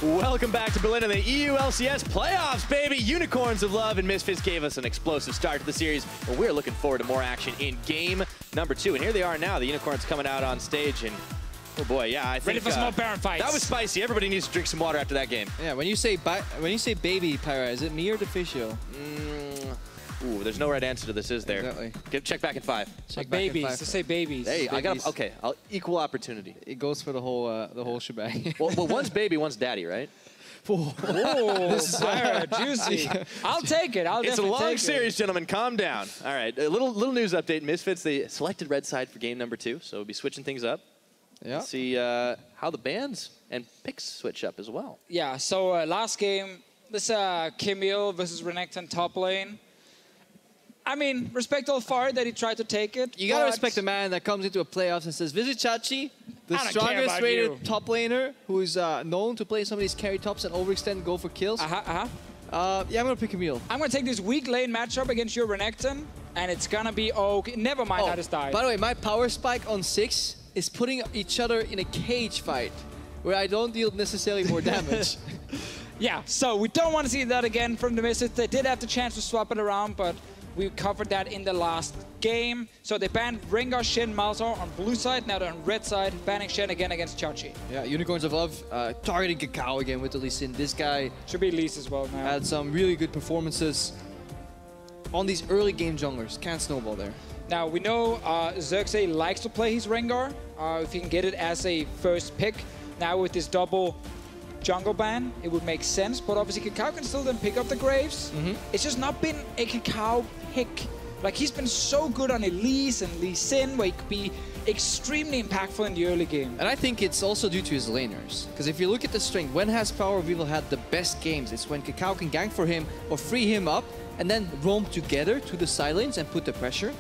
Welcome back to Berlin in the EULCS playoffs, baby. Unicorns of Love and Misfits gave us an explosive start to the series, and we're looking forward to more action in game number 2. And here they are now, the Unicorns coming out on stage, and oh boy, yeah, I think ready for some more Baron fights. That was spicy. Everybody needs to drink some water after that game. Yeah, when you say baby, Pyra, is it me or the official? Ooh, there's no right answer to this, is there? Exactly. Check back in 5. Like babies. Let's say babies. Hey, babies. Okay, equal opportunity. It goes for the whole shebang. well, one's baby, one's daddy, right? Oh, this is juicy. I'll take it. It's a long series, gentlemen. Calm down. All right, a little news update. Misfits, they selected red side for game number 2, so we'll be switching things up. Yeah. See how the bans and picks switch up as well. Yeah, so last game, this Camille versus Renekton top lane. I mean, respect all far that he tried to take it. You gotta respect a man that comes into a playoffs and says, visit Chachi, the strongest rated top laner, who is known to play some of these carry tops and overextend, go for kills. Yeah, I'm gonna pick Camille. I'm gonna take this weak lane matchup against your Renekton, and it's gonna be okay. Never mind how this died. By the way, my power spike on 6 is putting each other in a cage fight, where I don't deal necessarily more damage. Yeah, so we don't want to see that again from the Misfits. They did have the chance to swap it around, but we covered that in the last game. So they banned Rengar, Shen, Malzahar on blue side. Now they're on red side, banning Shen again against Chachi. Yeah, Unicorns of Love targeting Kakao again with the Lee Sin. This guy should be Lee's as well now. Had some really good performances on these early game junglers. Can't snowball there. Now we know Xerxes likes to play his Rengar if he can get it as a first pick. Now with this double jungle ban, it would make sense, but obviously Kakao can still then pick up the Graves. It's just not been a Kakao pick. Like, he's been so good on Elise and Lee Sin, where he could be extremely impactful in the early game. And I think it's also due to his laners. Because if you look at the strength, when has Power of Evil had the best games? It's when Kakao can gank for him or free him up and then roam together to the side lanes and put the pressure.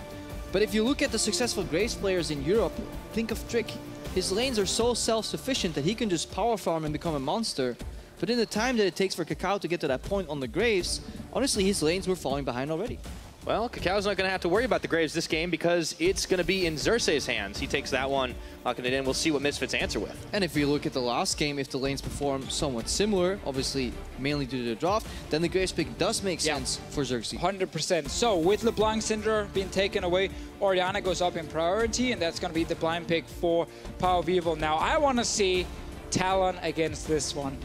But if you look at the successful Graves players in Europe, think of Trick. His lanes are so self-sufficient that he can just power farm and become a monster. But in the time that it takes for Kakao to get to that point on the Graves, honestly, his lanes were falling behind already. Well, Kakao's not going to have to worry about the Graves this game because it's going to be in Xerxes' hands. He takes that one, locking it in. We'll see what Misfits answer with. And if you look at the last game, if the lanes perform somewhat similar, obviously mainly due to the draft, then the Graves pick does make sense for Xerxes. 100%. So with LeBlanc Syndra being taken away, Orianna goes up in priority, and that's going to be the blind pick for Power of Evil. Now, I want to see Talon against this one.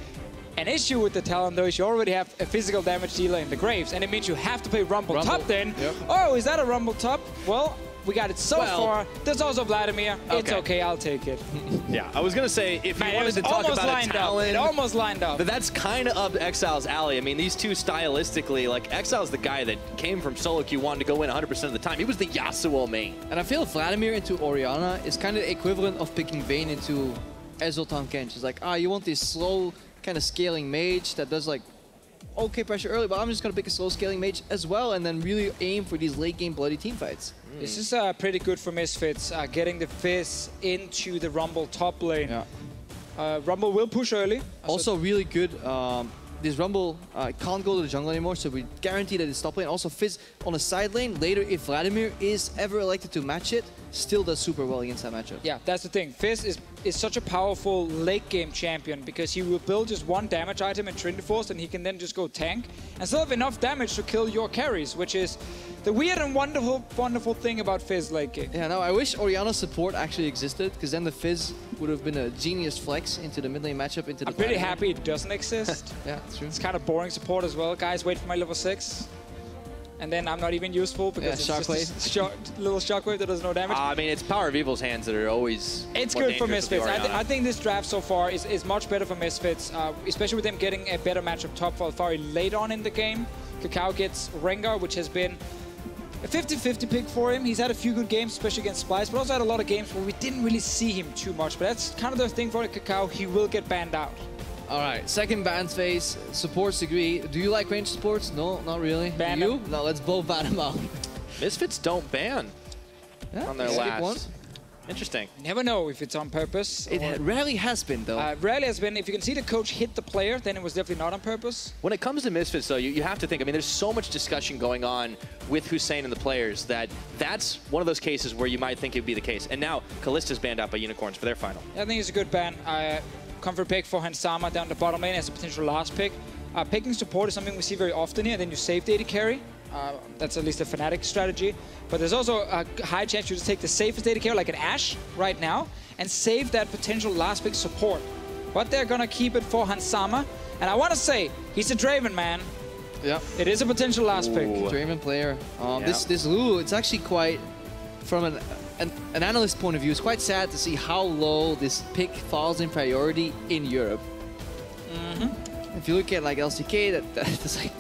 An issue with the Talon, though, is you already have a physical damage dealer in the Graves, and it means you have to play Rumble top then. Yep. Oh, is that a Rumble top? Well, we got it so far. There's also Vladimir. Okay. It's okay, I'll take it. Yeah, I was going to say, if you wanted to talk about a Talon, it almost lined up. But that's kind of up Exile's alley. I mean, these two stylistically, like, Exile's the guy that came from solo queue, wanted to go in 100% of the time. He was the Yasuo main. And I feel Vladimir into Orianna is kind of the equivalent of picking Vayne into Ezreal Kench. It's like, you want this slow kind of scaling mage that does like okay pressure early, but I'm just gonna pick a slow scaling mage as well and then really aim for these late game bloody team fights. This is pretty good for Misfits, getting the Fizz into the Rumble top lane. Yeah. Rumble will push early. Also really good. This Rumble can't go to the jungle anymore, so we guarantee that it's top lane. Also Fizz on the side lane later, if Vladimir is ever elected to match it, still does super well against that matchup. Yeah, that's the thing. Fizz is such a powerful late game champion because he will build just one damage item in Trinity Force and he can then just go tank and still have enough damage to kill your carries, which is the weird and wonderful thing about Fizz late game. Yeah, no, I wish Orianna's support actually existed, because then the Fizz would have been a genius flex into the mid lane matchup. I'm pretty happy it doesn't exist. Yeah, that's true. It's kind of boring support as well. Guys, wait for my level 6. And then I'm not even useful because it's just a little shockwave that does no damage. I mean, it's Power of Evil's hands that are always It's good for Misfits. I think this draft so far is much better for Misfits, especially with them getting a better matchup top for Alfari late on in the game. Kakao gets Rengar, which has been a 50-50 pick for him. He's had a few good games, especially against Splice, but also had a lot of games where we didn't really see him too much. But that's kind of the thing for Kakao. He will get banned out. All right, second ban phase, supports agree. Do you like ranged supports? No, not really. Ban Do you? No, let's both ban them out. Misfits don't ban on their last. One. Interesting. Never know if it's on purpose. It rarely has been, though. Rarely has been. If you can see the coach hit the player, then it was definitely not on purpose. When it comes to Misfits, though, you have to think, I mean, there's so much discussion going on with Hussein and the players that's one of those cases where you might think it would be the case. And now Kallista's banned out by Unicorns for their final. I think it's a good ban. comfort pick for Hansama down the bottom lane as a potential last pick. Picking support is something we see very often here, and then you save the AD carry. That's at least a Fnatic strategy. But there's also a high chance you just take the safest AD carry, like an Ashe right now, and save that potential last pick support. But they're gonna keep it for Hansama. And I want to say, he's a Draven, man. Yeah. It is a potential last pick. Draven player. This Lulu, it's actually quite, from an analyst point of view, it's quite sad to see how low this pick falls in priority in Europe. If you look at like LCK, that's like,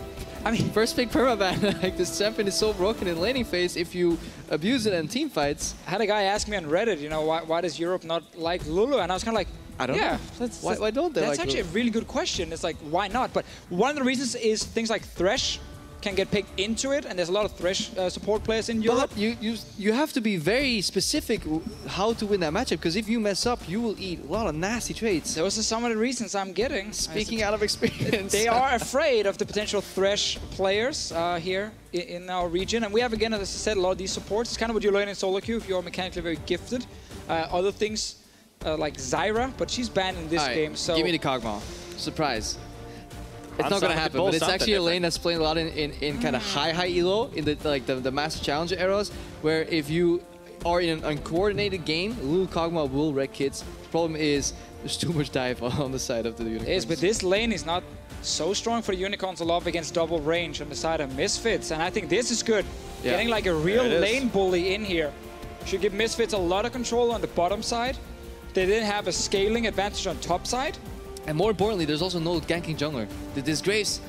I mean, first pick permaban. Like this champion is so broken in laning phase if you abuse it in team fights. I had a guy ask me on Reddit, you know, why does Europe not like Lulu? And I was kind of like, I don't know. Why don't they? That's like actually Lulu? a really good question. It's like, why not? But one of the reasons is things like Thresh can get picked into it, and there's a lot of Thresh support players in Europe. But you have to be very specific how to win that matchup, because if you mess up, you will eat a lot of nasty trades. Those are some of the reasons I'm getting. Speaking out of experience. They are afraid of the potential Thresh players here in our region. And we have, again, as I said, a lot of these supports. It's kind of what you learn in solo queue if you're mechanically very gifted. Other things like Zyra, but she's banned in this game. So give me the Kog'Maw. Surprise. It's not gonna happen, but it's actually a lane that's playing a lot in kind of high elo in the Master Challenger eras, where if you are in an uncoordinated game, Lulu Kog'Maw will wreck kids. The problem is there's too much dive on the side of the Unicorns. It is, but this lane is not so strong for the Unicorns to love against double range on the side of Misfits, and I think this is good. Yeah. Getting like a real lane bully in here should give Misfits a lot of control on the bottom side. They didn't have a scaling advantage on top side. And more importantly, there's also no ganking jungler. The Disgrace,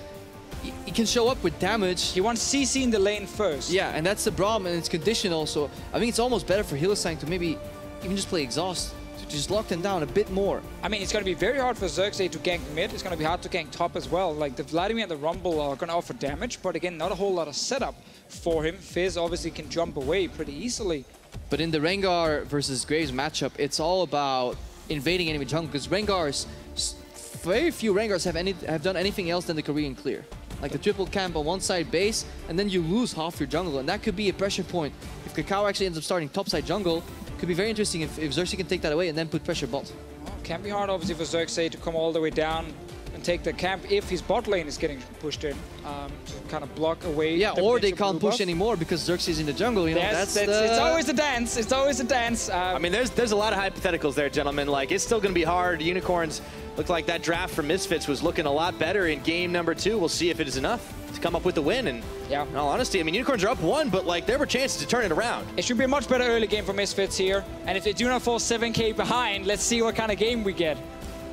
he can show up with damage. He wants CC in the lane first. Yeah, and that's the problem, and it's conditional. So I think it's almost better for Hylissang to maybe even just play Exhaust, to just lock them down a bit more. I mean, it's going to be very hard for Xerxes to gank mid. It's going to be hard to gank top as well. Like, the Vladimir and the Rumble are going to offer damage, but again, not a whole lot of setup for him. Fizz obviously can jump away pretty easily. But in the Rengar versus Graves matchup, it's all about invading enemy jungle, because Rengar's, very few Rengars have done anything else than the Korean clear. Like the triple camp on one side base, and then you lose half your jungle, and that could be a pressure point. If Kakao actually ends up starting topside jungle, it could be very interesting if Xerxes can take that away and then put pressure bot. Well, can be hard, obviously, for Xerxes to come all the way down and take the camp if his bot lane is getting pushed in, to kind of block away. Yeah, or they can't push anymore because Xerxes is in the jungle. You know, it's always a dance. It's always a dance. I mean, there's a lot of hypotheticals there, gentlemen. Like, it's still going to be hard. Unicorns looked like that draft for Misfits was looking a lot better in game number 2. We'll see if it is enough to come up with the win. And yeah, in all honesty, I mean, Unicorns are up 1, but like there were chances to turn it around. It should be a much better early game for Misfits here. And if they do not fall 7K behind, let's see what kind of game we get.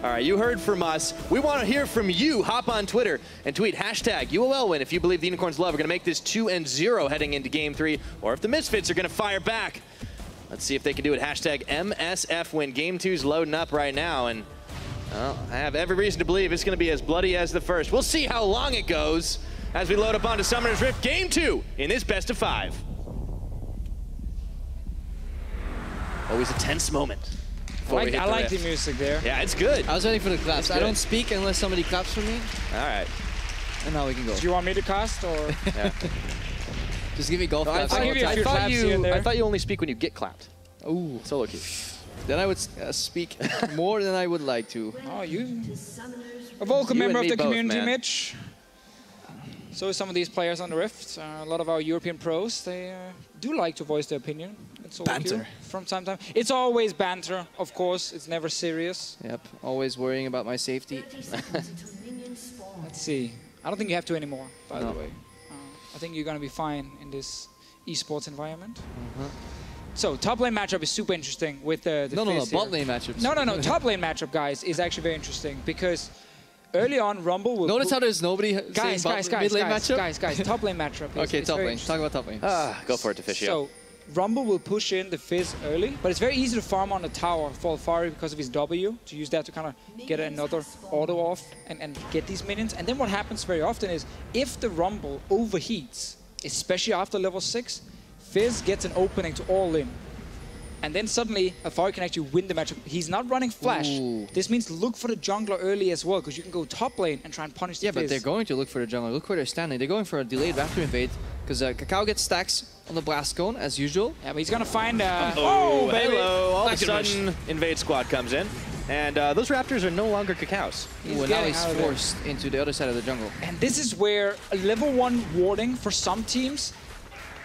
All right, you heard from us. We want to hear from you. Hop on Twitter and tweet #UOL win if you believe the Unicorns Love are going to make this 2-0 heading into game 3, or if the Misfits are going to fire back. Let's see if they can do it. #MSF win. Game 2's loading up right now, and well, I have every reason to believe it's going to be as bloody as the first. We'll see how long it goes as we load up onto Summoner's Rift Game 2 in this best of 5. Always a tense moment. I like the music there. Yeah, it's good. I was waiting for the claps. I don't speak unless somebody claps for me. All right. And now we can go. Do you want me to cast, or? Yeah. Just give me golf claps. I'll give you a few claps here and there. I thought you only speak when you get clapped. Ooh. Solo queue. Then I would speak more than I would like to. Oh, you... A vocal member of the community, man. Mitch. So is some of these players on the Rift. A lot of our European pros, they do like to voice their opinion. Banter. From time to time. It's always banter, of course. It's never serious. Yep, always worrying about my safety. Let's see. I don't think you have to anymore, by the way. I think you're going to be fine in this esports environment. So, top lane matchup is super interesting with the No, Fizz bot here. lane matchups. No. Top lane matchup, guys, is actually very interesting because early on, Rumble will... Notice how there's nobody Guys, mid lane matchup? top lane matchup. Okay, top lane. Talk about top lane. Go for it, Deficio. So, Rumble will push in the Fizz early, but it's very easy to farm on the tower for Alfari because of his W, to use that to kind of get another auto off and get these minions. And then what happens very often is, if the Rumble overheats, especially after level 6, Fizz gets an opening to all in. And then suddenly, Alfari can actually win the matchup. He's not running Flash. Ooh. This means look for the jungler early as well, because you can go top lane and try and punish the Yeah, Fizz. but they're going to look for the jungle. Look where they're standing. They're going for a delayed Raptor invade, because Kakao gets stacks on the blast cone, as usual. Yeah, but he's going to find... oh, baby! hello. All of a sudden, invade squad comes in. And those Raptors are no longer Kakáo's. Well, now he's forced into the other side of the jungle. And this is where a level 1 warding for some teams,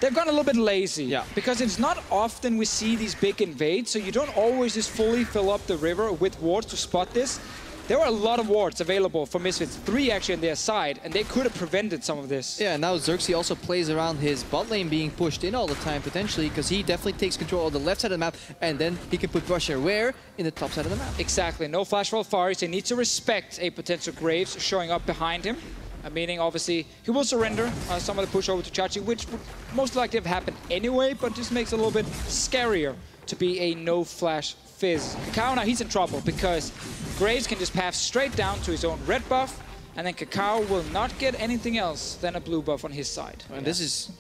they've gone a little bit lazy. Yeah. Because it's not often we see these big invades, so you don't always just fully fill up the river with wards to spot this. There were a lot of wards available for Misfits, 3 actually on their side, and they could have prevented some of this. Yeah, now Xerxes also plays around his bot lane being pushed in all the time, potentially, because he definitely takes control of the left side of the map, and then he can put pressure where? In the top side of the map. Exactly. No flash for Alfaris. They need to respect a potential Graves showing up behind him. Meaning, obviously, he will surrender some of the push over to Chachi, which would most likely have happened anyway, but just makes it a little bit scarier to be a no-flash Fizz. Kakao now, he's in trouble because Graves can just path straight down to his own red buff, and then Kakao will not get anything else than a blue buff on his side. And this is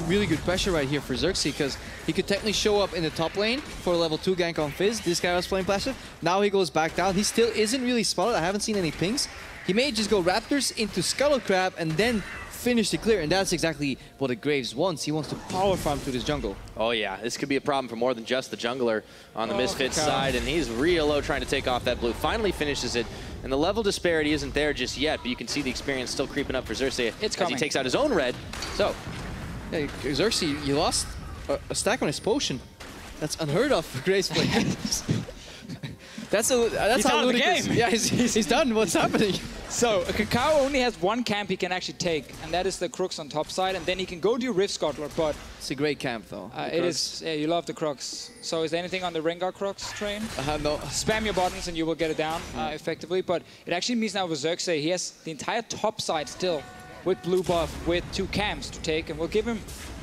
really good pressure right here for Xerxes, because he could technically show up in the top lane for a level 2 gank on Fizz. This guy was playing passive. Now he goes back down. He still isn't really spotted. I haven't seen any pings. He may just go Raptors into Scuttle Crab and then finish the clear, and that's exactly what the Graves wants. He wants to power farm through this jungle. Oh yeah, this could be a problem for more than just the jungler on the Misfits side, and he's real low trying to take off that blue. Finally finishes it, and the level disparity isn't there just yet, but you can see the experience still creeping up for Xerxes as he takes out his own red. So, yeah, Xerxes, you lost a stack on his potion. That's unheard of for Graves players. That's how ludicrous. Yeah, he's done. What's happening? So, Kakao only has 1 camp he can actually take, and that is the Crux on top side, and then he can go do Rift Scuttler, but... It's a great camp, though. It is. Yeah, you love the Crux. So is there anything on the Rengar Crux train? No. Spam your buttons and you will get it down effectively, but it actually means now with Xerxes, he has the entire top side still with blue buff, with 2 camps to take, and will give him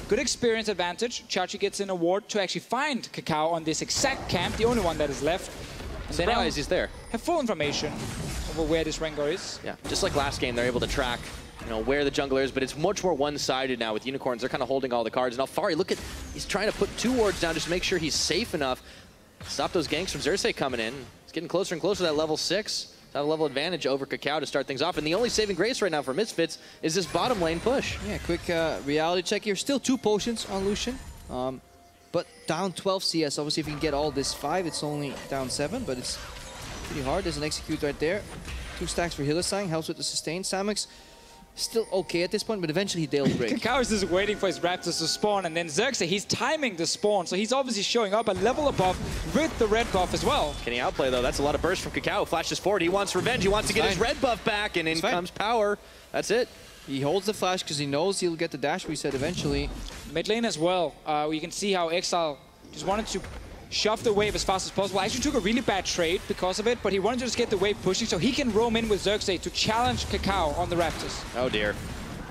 good experience advantage. Chachi gets an award to actually find Kakao on this exact camp, the only one that is left. And surprise, he's there. Have full information over where this Rengar is. Yeah, just like last game, they're able to track, you know, where the jungler is, but it's much more one-sided now with Unicorns. They're kind of holding all the cards. And Alfari, look at, he's trying to put 2 wards down just to make sure he's safe enough. Stop those ganks from Xerxes coming in. It's getting closer and closer to that level 6. Have a level advantage over Kakao to start things off. And the only saving grace right now for Misfits is this bottom lane push. Yeah, quick reality check here. Still 2 potions on Lucian. But down 12 CS. Obviously, if you can get all this 5, it's only down 7, but it's pretty hard. There's an execute right there. 2 stacks for Hylissang, helps with the sustain. Samux still okay at this point, but eventually they'll break. Kakao is just waiting for his Raptors to spawn, and then Xerxes, he's timing the spawn, so he's obviously showing up a level above with the red buff as well. Can he outplay, though? That's a lot of burst from Kakao. Flashes forward. He wants revenge. He wants to get his red buff back, and in comes power. That's it. He holds the flash because he knows he'll get the dash reset eventually. Mid lane as well. You can see how Exile just wanted to shove the wave as fast as possible. Actually took a really bad trade because of it, but he wanted to just get the wave pushing so he can roam in with Xerxes to challenge Kakao on the Raptors. Oh dear.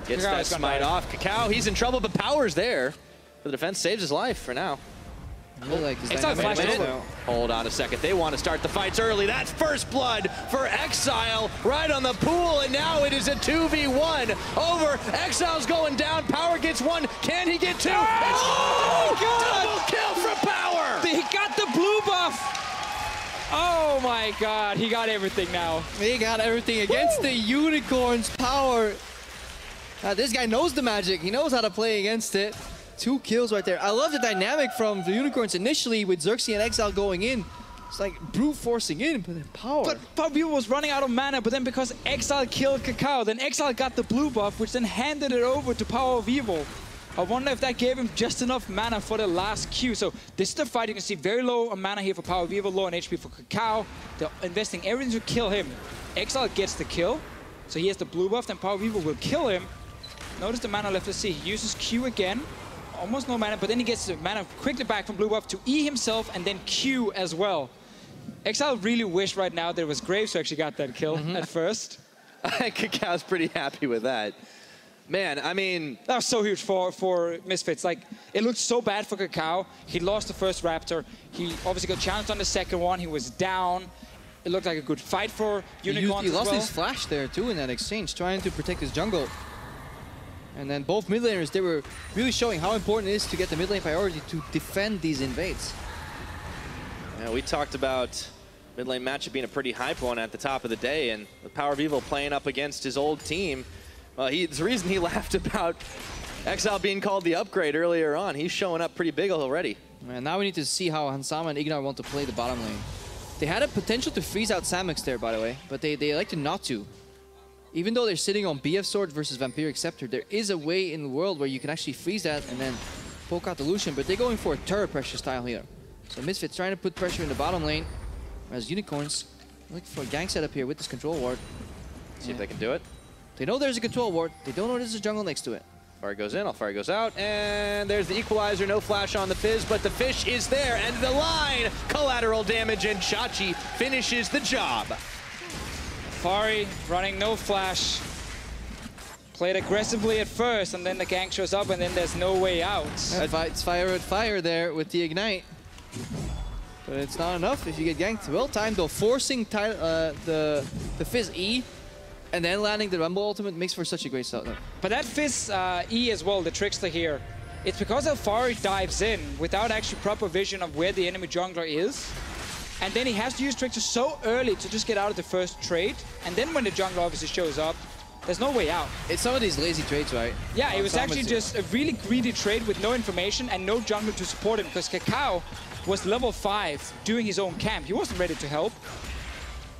Gets that smite off. Kakao, he's in trouble, but power's there. The defense saves his life for now. Like Hold on a second. They want to start the fights early. That's first blood for Exile right on the pool, and now it is a 2v1 over. Exile's going down. Power gets 1. Can he get 2? Oh, double kill for Power! He got the blue buff. Oh my god, he got everything now. He got everything against the Unicorns. Power. This guy knows the magic. He knows how to play against it. 2 kills right there. I love the dynamic from the Unicorns initially with Xerxes and Exile going in. It's like brute forcing in, but then Power. But Power was running out of mana, but then because Exile killed Kakao, then Exile got the blue buff, which then handed it over to Power of Evil. I wonder if that gave him just enough mana for the last Q. So this is the fight. You can see very low on mana here for Power of Evil, low on HP for Kakao. They're investing everything to kill him. Exile gets the kill, so he has the blue buff, then Power of Evil will kill him. Notice the mana left to see. He uses Q again. Almost no mana, but then he gets the mana quickly back from blue buff to E himself and then Q as well. Exile really wished right now there was Graves who actually got that kill at first. Kakao's pretty happy with that. Man, I mean... That was so huge for Misfits. Like, it looked so bad for Kakao. He lost the first Raptor. He obviously got challenged on the second one. He was down. It looked like a good fight for Unicorns He lost as well. his flash there too in that exchange, trying to protect his jungle. And then both mid laners, they were really showing how important it is to get the mid lane priority to defend these invades. Yeah, we talked about mid lane matchup being a pretty hype one at the top of the day, and the Power of Evil playing up against his old team. Well, it's the reason he laughed about Exile being called the upgrade earlier on. He's showing up pretty big already. And now we need to see how Hansama and Ignar want to play the bottom lane. They had a potential to freeze out Samux there, by the way, but they elected not to. Even though they're sitting on BF Sword versus Vampiric Scepter, there is a way in the world where you can actually freeze that and then poke out the Lucian, but they're going for a turret pressure style here. So Misfits trying to put pressure in the bottom lane, whereas Unicorns looking for a gank setup here with this control ward. See if they can do it. They know there's a control ward. They don't know there's a jungle next to it. Alfari goes in, Alfari goes out, and there's the equalizer. No flash on the Fizz, but the fish is there, and the line, collateral damage, and Chachi finishes the job. Alfari running no flash. Played aggressively at first, and then the gank shows up, and then there's no way out. It's fire at fire there with the ignite. But it's not enough if you get ganked. Well timed though, forcing the Fizz E, and then landing the Rumble ultimate makes for such a great start. But that Fizz E as well, the trickster here, it's because Alfari dives in without actually proper vision of where the enemy jungler is. And then he has to use trickster so early to just get out of the first trade. And then when the jungler obviously shows up, there's no way out. It's some of these lazy trades, right? Yeah, it was actually just a really greedy trade with no information and no jungler to support him, because Kakao was level 5 doing his own camp. He wasn't ready to help.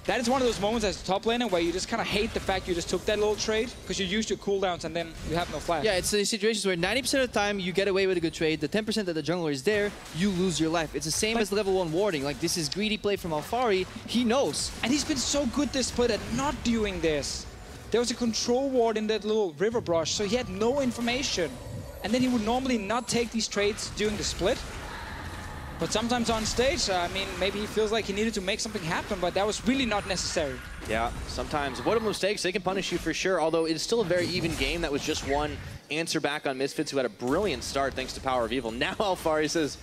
That is one of those moments as a top laner where you just kind of hate the fact you just took that little trade because you used your cooldowns and then you have no flash. Yeah, it's the situations where 90% of the time you get away with a good trade. The 10% that the jungler is there, you lose your life. It's the same as level 1 warding. Like, this is greedy play from Alfari. He knows. And he's been so good this split at not doing this. There was a control ward in that little river brush, so he had no information. And then he would normally not take these trades during the split. But sometimes on stage, I mean, maybe he feels like he needed to make something happen, but that was really not necessary. Yeah, sometimes avoidable mistakes, they can punish you for sure, although it's still a very even game. That was just one answer back on Misfits, who had a brilliant start thanks to Power of Evil. Now Alfari says,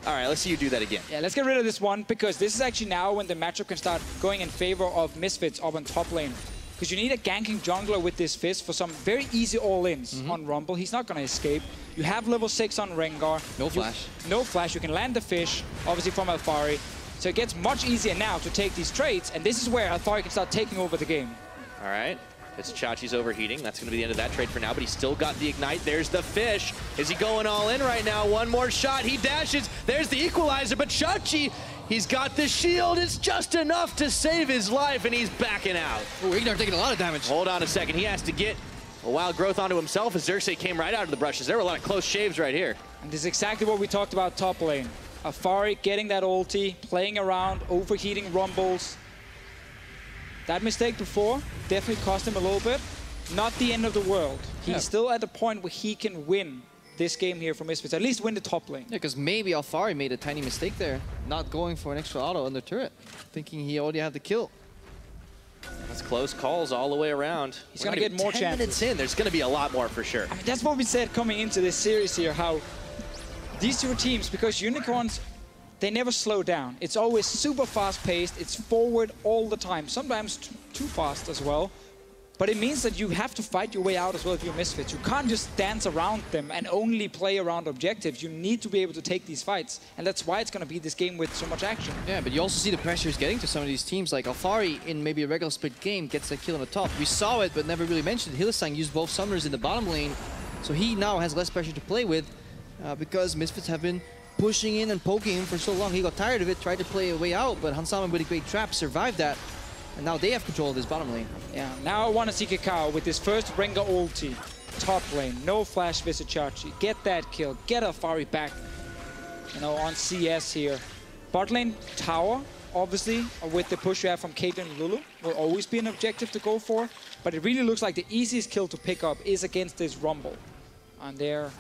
all right, let's see you do that again. Yeah, let's get rid of this one, because this is actually now when the matchup can start going in favor of Misfits up on top lane. Because you need a ganking jungler with this Fizz for some very easy all-ins on Rumble. He's not going to escape. You have level 6 on Rengar. No flash. No flash. You can land the fish, obviously from Alfari. So it gets much easier now to take these trades, and this is where Alfari can start taking over the game. All right. It's Chachi's overheating. That's going to be the end of that trade for now, but he's still got the ignite. There's the fish. Is he going all in right now? One more shot. He dashes. There's the equalizer, but Chachi, he's got the shield. It's just enough to save his life, and he's backing out. Oh, Ignar taking a lot of damage. Hold on a second. He has to get a wild growth onto himself as Xerxes came right out of the brushes. There were a lot of close shaves right here. And this is exactly what we talked about top lane. Alfari getting that ulti, playing around, overheating Rumbles. That mistake before definitely cost him a little bit. Not the end of the world. He's still at the point where he can win this game here for Misfits, at least win the top lane. Yeah, because maybe Alfari made a tiny mistake there, not going for an extra auto on the turret, thinking he already had the kill. That's close calls all the way around. He's going to get more 10 chances. minutes in, there's going to be a lot more for sure. I mean, that's what we said coming into this series here, how these two teams, because Unicorns, they never slow down. It's always super fast-paced. It's forward all the time, sometimes too fast as well. But it means that you have to fight your way out as well if you're Misfits. You can't just dance around them and only play around objectives. You need to be able to take these fights. And that's why it's going to be this game with so much action. Yeah, but you also see the pressure is getting to some of these teams. Like Alfari, in maybe a regular split game, gets a kill on the top. We saw it, but never really mentioned. Hylissang used both summoners in the bottom lane. So he now has less pressure to play with because Misfits have been pushing in and poking him for so long. He got tired of it, tried to play a way out, but Hansama with a great trap survived that. And now they have control of this bottom lane. Yeah, now I want to see Kakao with his first Rengar ulti. Top lane, no flash visit Chachi. Get that kill, get Alfari back, you know, on CS here. Bot lane tower, obviously, with the push you have from Caitlyn and Lulu, will always be an objective to go for. But it really looks like the easiest kill to pick up is against this Rumble. And they're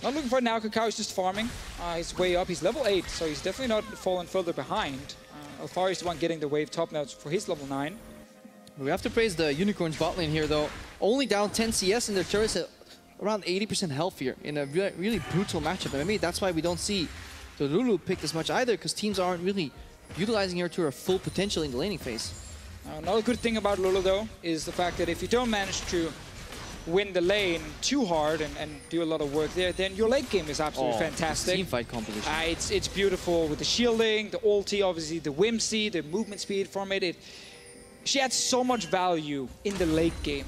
not looking for it now. Kakao is just farming his way up. He's level 8, so he's definitely not fallen further behind. Alfari is the one getting the wave top now for his level 9. We have to praise the Unicorns bot lane here, though. Only down 10 CS and their turrets at around 80% health here in a really brutal matchup. And maybe that's why we don't see the Lulu picked as much either, because teams aren't really utilizing her to her full potential in the laning phase. Another good thing about Lulu, though, is the fact that if you don't manage to win the lane too hard and do a lot of work there, then your late game is absolutely fantastic. Team fight composition. It's beautiful with the shielding, the ulti, obviously the whimsy, the movement speed from it. She adds so much value in the late game.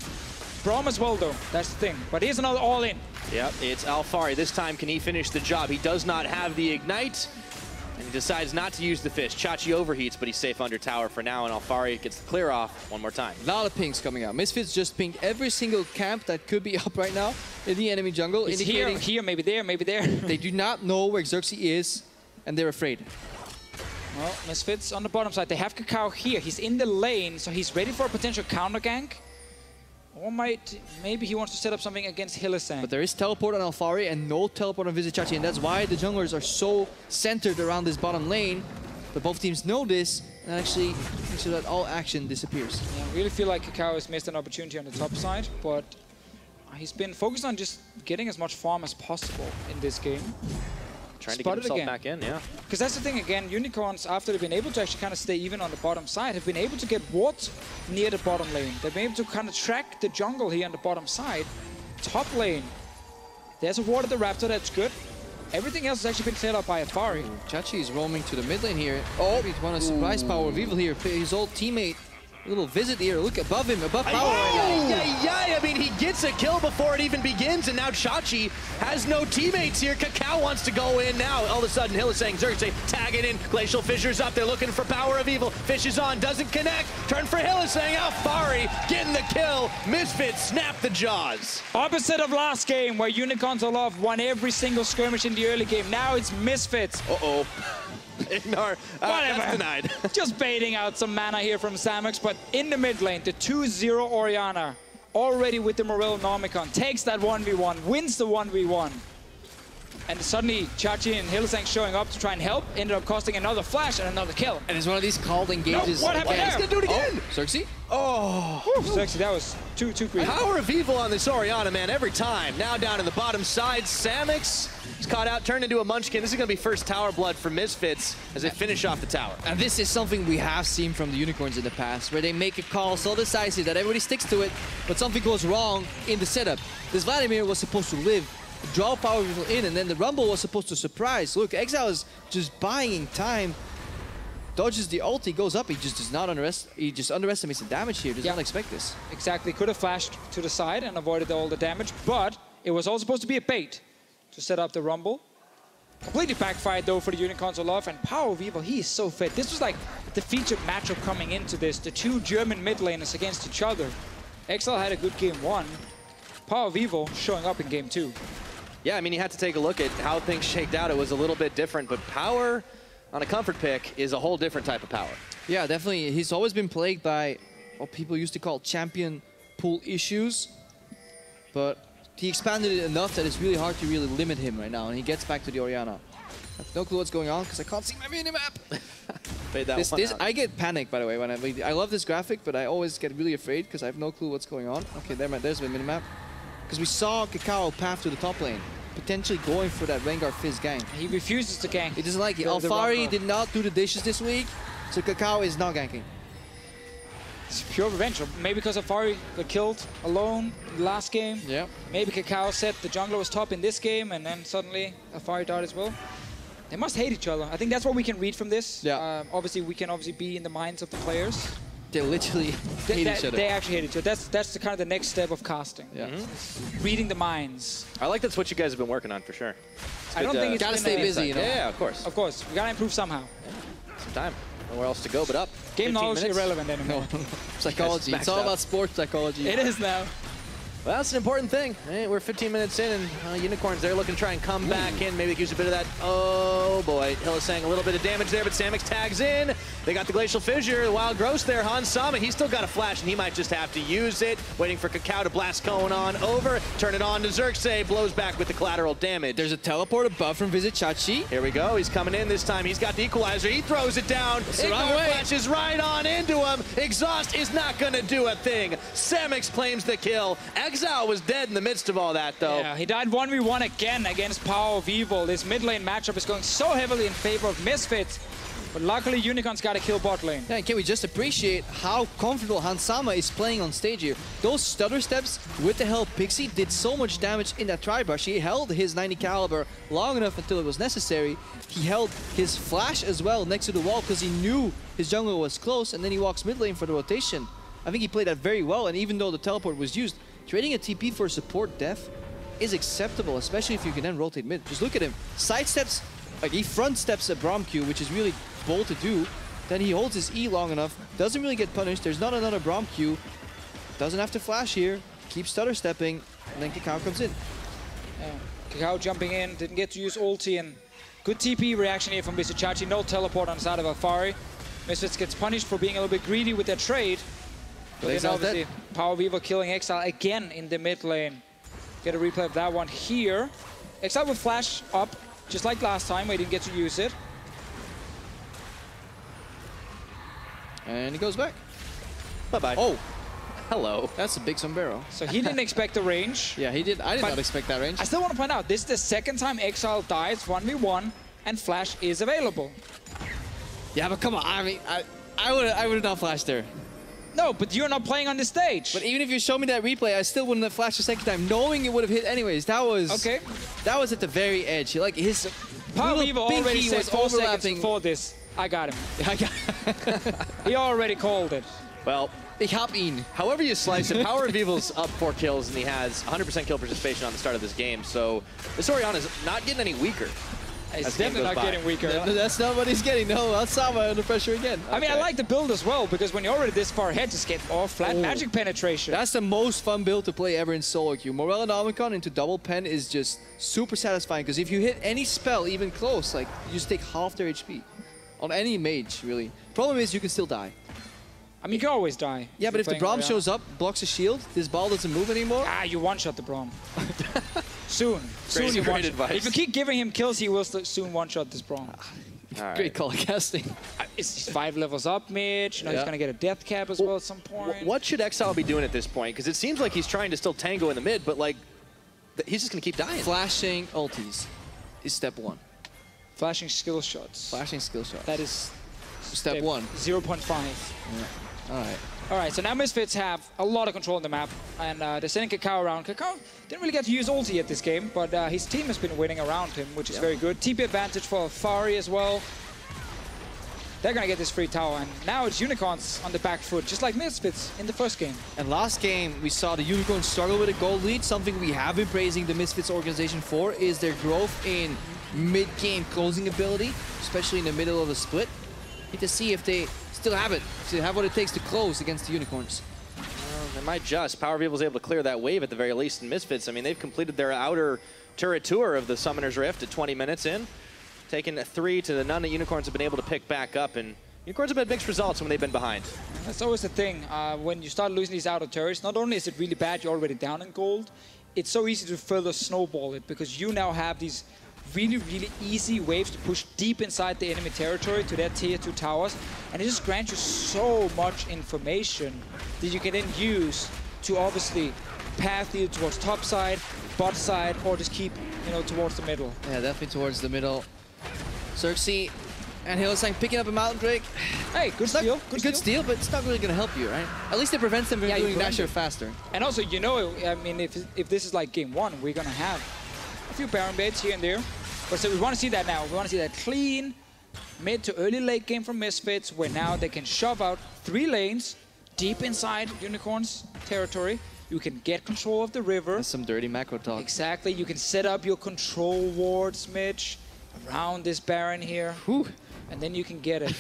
Braum as well, though. That's the thing. But here's another all-in. Yep, it's Alfari. This time, can he finish the job? He does not have the ignite. And he decides not to use the fish. Chachi overheats, but he's safe under tower for now, and Alfari gets the clear off one more time. A lot of pings coming out. Misfits just pinged every single camp that could be up right now in the enemy jungle. It's here, maybe there, maybe there. They do not know where Xerxes is, and they're afraid. Well, Misfits on the bottom side. They have Kakao here. He's in the lane, so he's ready for a potential counter gank. Or maybe he wants to set up something against Hylissang. But there is teleport on Alfari and no teleport on Visit Chachi, and that's why the junglers are so centered around this bottom lane. But both teams know this, and actually make sure that all action disappears. Yeah, I really feel like Kakao has missed an opportunity on the top side, but he's been focused on just getting as much farm as possible in this game. Trying to get himself back in, yeah. Because that's the thing, again, Unicorns, after they've been able to actually kind of stay even on the bottom side, have been able to get wards near the bottom lane. They've been able to kind of track the jungle here on the bottom side. Top lane, there's a ward at the Raptor, that's good. Everything else has actually been cleared up by Alfari. Chachi is roaming to the mid lane here. Oh, he's won a surprise power of evil here. His old teammate, a little visit here. Look above him, above power. I mean, he gets a kill before it even begins, and now Chachi has no teammates here. Kakao wants to go in now. All of a sudden, Hylissang, Xerxes tagging in. Glacial Fissures up. They're looking for power of evil. Fish is on, doesn't connect. Turn for Hylissang. Alfari getting the kill. Misfits snap the jaws. Opposite of last game, where Unicorns Aloft won every single skirmish in the early game. Now it's Misfits. Uh-oh. Ignore. That's denied. Just baiting out some mana here from Samex, but in the mid lane, the 2-0 Orianna, already with the Morel Nomicon, takes that 1v1, wins the 1v1. And suddenly, Chachi and Hylissang showing up to try and help, ended up costing another flash and another kill. And it's one of these called engages. No, what happened there? He's gonna do it again! Xerxes? Xerxes, that was too greedy. Power of evil on this Orianna, man, every time. Now down in the bottom side, Samex is caught out, turned into a munchkin. This is going to be first tower blood for Misfits as they finish off the tower. And this is something we have seen from the Unicorns in the past, where they make a call so decisive that everybody sticks to it, but something goes wrong in the setup. This Vladimir was supposed to live, draw power of evil in, and then the Rumble was supposed to surprise. Look, Exile is just buying time. Dodges the ult, he goes up, he just underestimates the damage here, does not expect this. Exactly, could have flashed to the side and avoided all the damage, but it was all supposed to be a bait to set up the Rumble. Completely backfired though for the Unicorns Aloft, and Power of Evil, he is so fit. This was like the featured matchup coming into this, the two German mid laners against each other. Exile had a good game 1, Power of Evil showing up in game 2. Yeah, I mean, you had to take a look at how things shaked out. It was a little bit different, but Power on a comfort pick is a whole different type of power. Yeah, definitely. He's always been plagued by what people used to call champion pool issues, but he expanded it enough that it's really hard to really limit him right now, and he gets back to the Orianna. I have no clue what's going on because I can't see my minimap. I get panicked, by the way, when I love this graphic, but I always get really afraid because I have no clue what's going on. Okay, there's my minimap. Because we saw Kakao path to the top lane, potentially going for that Rengar Fizz gank. He refuses to gank. He doesn't like it. Alfari did not do the dishes this week, so Kakao is not ganking. It's pure revenge. Maybe because Alfari got killed alone in the last game. Yeah. Maybe Kakao said the jungler was top in this game, and then suddenly Alfari died as well. They must hate each other. I think that's what we can read from this. Yeah. Obviously, we can be in the minds of the players. They literally hate each other. They actually hate each other. That's the kind of the next step of casting. Yeah. Reading the minds. I like that's what you guys have been working on for sure. I don't think it's gotta stay busy, you know. Yeah, of course. Of course, we gotta improve somehow. Yeah. Some time. Nowhere else to go but up. Game knowledge is irrelevant anymore. Psychology. It's all about sports psychology. It is now. Well, that's an important thing. Hey, we're 15 minutes in, and Unicorns, they're looking to try and come back in. Maybe use a bit of that. Oh, boy. Hylissang a little bit of damage there, but Samex tags in. They got the Glacial Fissure, the Wild Growth there. Hans Sama, he's still got a flash, and he might just have to use it. Waiting for Kakao to blast Cone on over. Turn it on to Xerxes. Blows back with the collateral damage. There's a teleport above from Visit Chachi. Here we go. He's coming in this time. He's got the Equalizer. He throws it down. Ignore flashes right on into him. Exhaust is not going to do a thing. Samex claims the kill. Exile was dead in the midst of all that, though. Yeah, he died 1v1 again against Power of Evil. This mid lane matchup is going so heavily in favor of Misfits. But luckily, Unicorns got to kill bot lane. Yeah, and can we just appreciate how comfortable Hans Sama is playing on stage here? Those stutter steps with the help Pixie did so much damage in that tri-brush. He held his 90 caliber long enough until it was necessary. He held his flash as well next to the wall because he knew his jungle was close, and then he walks mid lane for the rotation. I think he played that very well, and even though the teleport was used, trading a TP for support def is acceptable, especially if you can then rotate mid. Just look at him. Sidesteps Like, he front steps a Braum Q, which is really bold to do. Then he holds his E long enough, doesn't really get punished. There's not another Braum Q. Doesn't have to flash here. Keeps stutter stepping, and then Kakao comes in. Kakao jumping in, didn't get to use ulti, and good TP reaction here from Bisachachi. No teleport on the side of Alfari. Misfits gets punished for being a little bit greedy with their trade. But then obviously, Power Weaver killing Exile again in the mid lane. Get a replay of that one here. Exile will flash up, just like last time, where he didn't get to use it. And he goes back. Bye-bye. Oh, hello. that's a big sombrero. So he didn't expect the range. Yeah, he did. I did not expect that range. I still want to point out, this is the second time Exile dies 1v1, and flash is available. Yeah, but come on. I mean, I would have not flashed there. No, but you're not playing on the stage. But even if you show me that replay, I still wouldn't have flashed the second time, knowing it would have hit anyways. That was okay. That was at the very edge. Like his Power Weaver already said 4 seconds overlapping. before this. I got him. He already called it. Well, ich hab ihn. However you slice it, Power of Evil's up 4 kills, and he has 100% kill participation on the start of this game. So this Orianna is not getting any weaker. It's definitely not getting weaker. That's not what he's getting. No, that's Sama under pressure again. I mean, I like the build as well, because when you're already this far ahead, just get more flat magic penetration. That's the most fun build to play ever in solo queue. Morel and Omicron into double pen is just super satisfying, because if you hit any spell even close, like, you just take half their HP. On any mage, really. Problem is, you can still die. I mean, you can always die. Yeah, but if the Braum shows up, blocks a shield, this ball doesn't move anymore. Ah, you one-shot the Braum. Soon you great advice. If you keep giving him kills, he will soon one-shot this Braum. Right. Great call casting. He's 5 levels up mid. You know, he's going to get a death cap as well at some point. What should Exile be doing at this point? Because it seems like he's trying to still tango in the mid, but like, he's just going to keep dying. Flashing ultis is step 1. Flashing skill shots. Flashing skill shots. That is step 1. 0.5. Yeah. All right. All right, so now Misfits have a lot of control on the map, and they're sending Kakao around. Kakao didn't really get to use ulti at this game, but his team has been winning around him, which is very good. TP advantage for Fari as well. They're going to get this free tower, and now it's Unicorns on the back foot, just like Misfits in the first game. And last game, we saw the Unicorns struggle with a gold lead. Something we have been praising the Misfits organization for is their growth in mid-game closing ability, especially in the middle of the split. Need to see if they still have it, to have what it takes to close against the Unicorns. They might just. Power of Evil was able to clear that wave at the very least in Misfits. I mean, they've completed their outer turret tour of the Summoner's Rift at 20 minutes in, taken 3 to the none that Unicorns have been able to pick back up, and Unicorns have had mixed results when they've been behind. That's always the thing. When you start losing these outer turrets, not only is it really bad, you're already down in gold, it's so easy to further snowball it, because you now have these really, really easy waves to push deep inside the enemy territory to their tier 2 towers, and it just grants you so much information that you can then use to obviously path either towards top side, bot side, or just keep, you know, towards the middle. Yeah, definitely towards the middle. Xerxes and Hillsang picking up a Mountain Drake. Hey, good steal. Good steal, but it's not really going to help you, right? At least it prevents them from doing Dasher faster. And also, you know, I mean, if this is like game 1, we're going to have a few Baron baits here and there. But so we want to see that now. We want to see that clean mid to early late game from Misfits, where now they can shove out 3 lanes deep inside Unicorn's territory. You can get control of the river. That's some dirty macro talk. Exactly. You can set up your control wards, Mitch, around this Baron here. Whew. And then you can get it.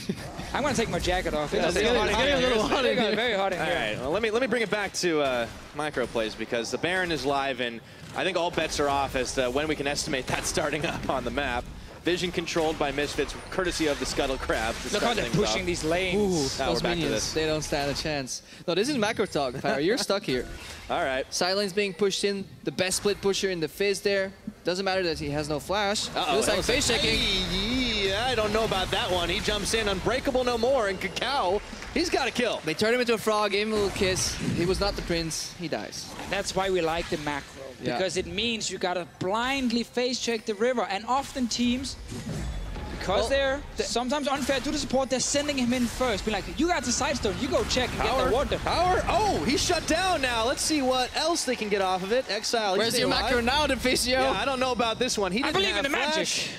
I'm going to take my jacket off. It's getting a little hot in here. Very hot in All here. right, well, let me bring it back to micro plays, because the Baron is live, and I think all bets are off as to when we can estimate that starting up on the map. Vision controlled by Misfits, courtesy of the Scuttle Crab. Look how they're pushing these lanes. Ooh, those minions, they don't stand a chance. No, this is macro talk, Pyro. You're stuck here. All right. Side lane's being pushed in. The best split pusher in the Fizz there. Doesn't matter that he has no flash. Looks like face checking. Yeah, I don't know about that one. He jumps in, unbreakable no more, and Kakao, he's got a kill. They turned him into a frog, gave him a little kiss. He was not the prince. He dies. That's why we like the macro, because it means you gotta blindly face check the river, and often teams, because they're sometimes unfair to the support, they're sending him in first. Be like, you got the side stone, you go check and get the water. Power, oh, he's shut down now. Let's see what else they can get off of it. Exile, where's your macro now, Deficio? Yeah, I don't know about this one. He I believe in the magic.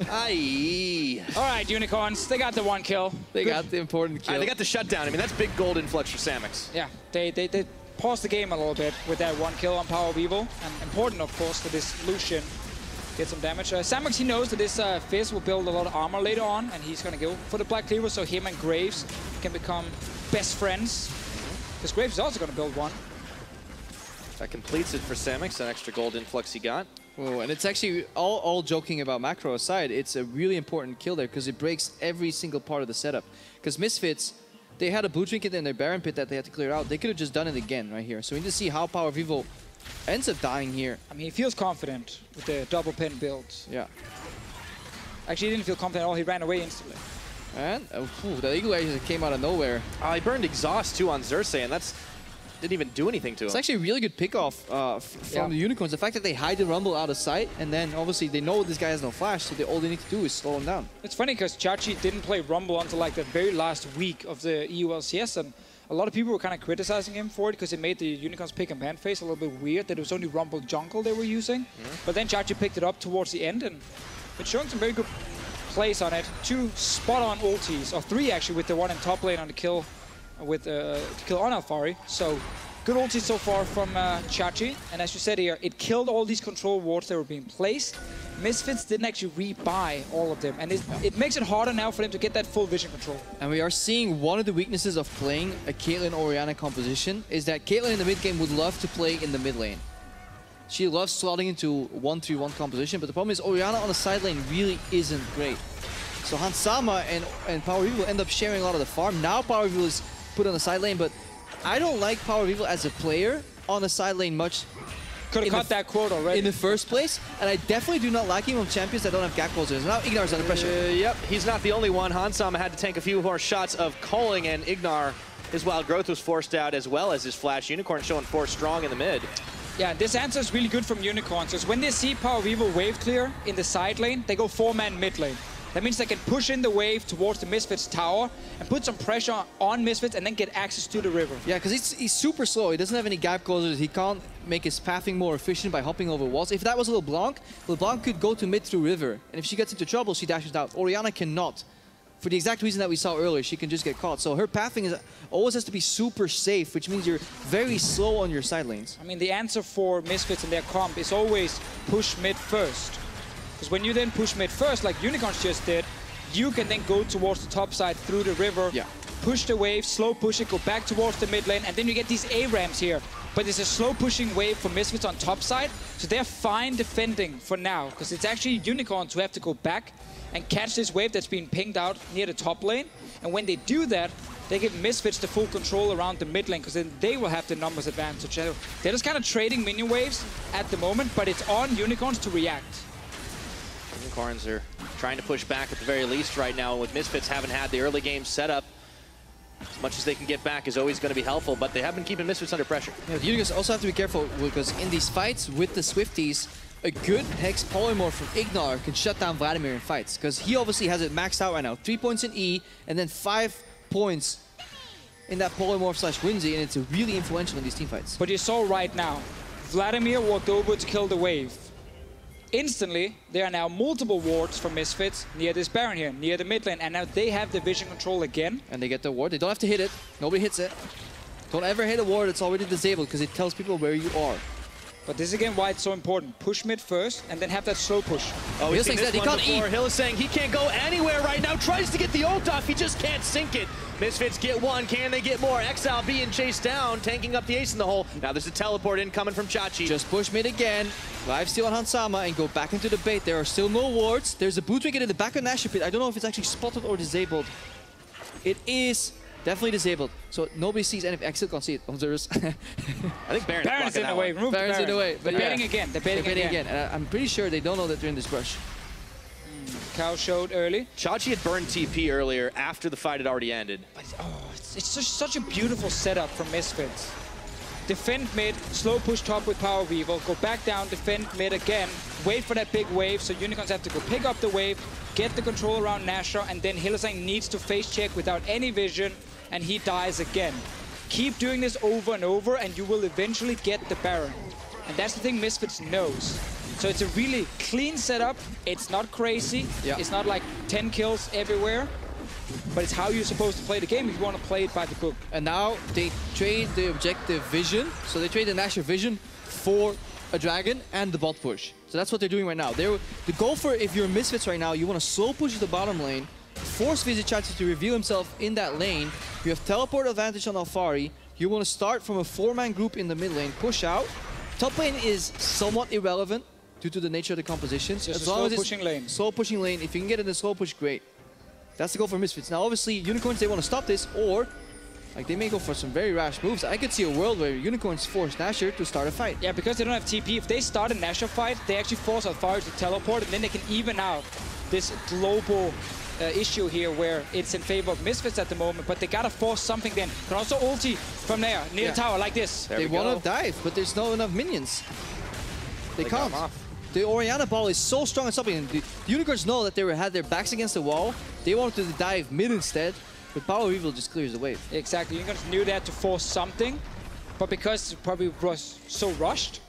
Aye. All right, Unicorns, they got the 1 kill. They got the important kill. They got the shutdown. I mean, that's big gold influx for Samix. Yeah, they paused the game a little bit with that 1 kill on Power of Evil. And important, of course, for this Lucian get some damage. Samox, he knows that this Fizz will build a lot of armor later on, and he's going to go for the Black Cleaver, so him and Graves can become best friends. Because Graves is also going to build one. That completes it for Samox, an extra gold influx he got. Oh, and it's actually, all joking about macro aside, it's a really important kill there because it breaks every single part of the setup. Because Misfits, they had a blue trinket in their Baron pit that they had to clear out. They could have just done it again right here. So we need to see how Power of Evil ends up dying here. I mean, he feels confident with the double pin build. Yeah. Actually, he didn't feel confident at all. He ran away instantly. And the Eagle Eye came out of nowhere. He burned Exhaust too on Xerxes, and that's didn't even do anything to him. It's actually a really good pickoff from the Unicorns. The fact that they hide the Rumble out of sight, and then obviously they know this guy has no flash, so all they need to do is slow him down. It's funny because Chachi didn't play Rumble until like the very last week of the EULCS, and a lot of people were kind of criticizing him for it because it made the Unicorns pick and ban phase a little bit weird that it was only Rumble Jungle they were using. But then Chachi picked it up towards the end and been showing some very good plays on it. 2 spot-on ultis, or 3 actually, with the one in top lane on the kill with to kill on Alfari. So good ulti so far from Chachi, and as you said here, it killed all these control wards that were being placed. Misfits didn't actually rebuy all of them, and it makes it harder now for them to get that full vision control. And we are seeing one of the weaknesses of playing a Caitlyn Orianna composition is that Caitlyn in the mid game would love to play in the mid lane. She loves slotting into 1-3-1 composition, but the problem is Orianna on the side lane really isn't great. So Hansama and Power Evil end up sharing a lot of the farm. Now Power Evil is put on the side lane, but I don't like Power of Evil as a player on the side lane much. Could have cut that quote already. In the first place, and I definitely do not like him on champions that don't have gap closers. Now Ignar's under pressure. Yep, he's not the only one. Hansama had to tank a few more shots of calling, and Ignar, his wild growth was forced out as well as his flash. Unicorn showing 4 strong in the mid. Yeah, this answer is really good from Unicorns, because when they see Power of Evil wave clear in the side lane, they go 4-man mid lane. That means they can push in the wave towards the Misfits tower and put some pressure on Misfits and then get access to the river. Yeah, because he's super slow. He doesn't have any gap closers. He can't make his pathing more efficient by hopping over walls. If that was LeBlanc could go to mid through river. And if she gets into trouble, she dashes out. Orianna cannot. For the exact reason that we saw earlier, she can just get caught. So her pathing always has to be super safe, which means you're very slow on your side lanes. I mean, the answer for Misfits in their comp is always push mid first. Because when you then push mid first, like Unicorns just did, you can then go towards the top side through the river, push the wave, slow push it, go back towards the mid lane, and then you get these A-ramps here. But it's a slow pushing wave for Misfits on top side, so they're fine defending for now, because it's actually Unicorns who have to go back and catch this wave that's being pinged out near the top lane. And when they do that, they give Misfits the full control around the mid lane, because then they will have the numbers advantage. They're just kind of trading minion waves at the moment, but it's on Unicorns to react. Unicorns are trying to push back at the very least right now. With Misfits haven't had the early game set up, as much as they can get back is always going to be helpful, but they have been keeping Misfits under pressure. Yeah, the Unicorns also have to be careful, because in these fights with the Swifties, a good Hex Polymorph from Ignar can shut down Vladimir in fights, because he obviously has it maxed out right now. 3 points in E, and then 5 points in that Polymorph / Whimsy, and it's really influential in these team fights. But you saw right now, Vladimir walked over to kill the wave. Instantly, there are now multiple wards from Misfits near this Baron here, near the mid lane, and now they have the vision control again. And they get the ward. They don't have to hit it. Nobody hits it. Don't ever hit a ward that's already disabled, because it tells people where you are. But this is again why it's so important. Push mid first, and then have that slow push. Oh, he's saying he can't eat. Hill is saying he can't go anywhere right now. Tries to get the ult off. He just can't sink it. Misfits get one. Can they get more? Exile being chased down, tanking up the ace in the hole. Now there's a teleport incoming from Chachi. Just push mid again. Live steal on Hansama and go back into the bait. There are still no wards. There's a boot wicket in the back of Nashor pit. I don't know if it's actually spotted or disabled. It is definitely disabled. So nobody sees any. Exit can't see it. Observers. I think Baron's in the way. Remove Baron's in the way. They're baiting again. They're baiting again. And I'm pretty sure they don't know that they're in this brush. Cow showed early. Chachi had burned TP earlier after the fight had already ended. But, it's just such a beautiful setup from Misfits. Defend mid, slow push top with Power of Evil, go back down, defend mid again, wait for that big wave, so Unicorns have to go pick up the wave, get the control around Nashor, and then Hylissang needs to face check without any vision, and he dies again. Keep doing this over and over, and you will eventually get the Baron. And that's the thing Misfits knows. So it's a really clean setup. It's not crazy. Yeah. It's not like 10 kills everywhere. But it's how you're supposed to play the game if you want to play it by the book. And now they trade the objective vision. So they trade the Nashor vision for a dragon and the bot push. So that's what they're doing right now. The goal for, if you're Misfits right now, you want to slow push the bottom lane, force Vizicsacsi to reveal himself in that lane. You have teleport advantage on Alphari. You want to start from a 4-man group in the mid lane, push out. Top lane is somewhat irrelevant due to the nature of the composition. Just a slow pushing lane. Slow pushing lane. If you can get it in slow push, great. That's the goal for Misfits. Now, obviously, Unicorns, they want to stop this, or like they may go for some very rash moves. I could see a world where Unicorns force Nashor to start a fight. Yeah, because they don't have TP. If they start a Nashor fight, they actually force Alphari to teleport, and then they can even out this global issue here where it's in favor of Misfits at the moment, but they gotta force something then. Can also ulti from there, near the tower, like this. They want to dive, but there's not enough minions. They can't. The Orianna ball is so strong and something. The Unicorns know that they had their backs against the wall. They wanted to dive mid instead, but Power Evil just clears the wave. Exactly, Unicorns knew they had to force something, but because it probably was so rushed,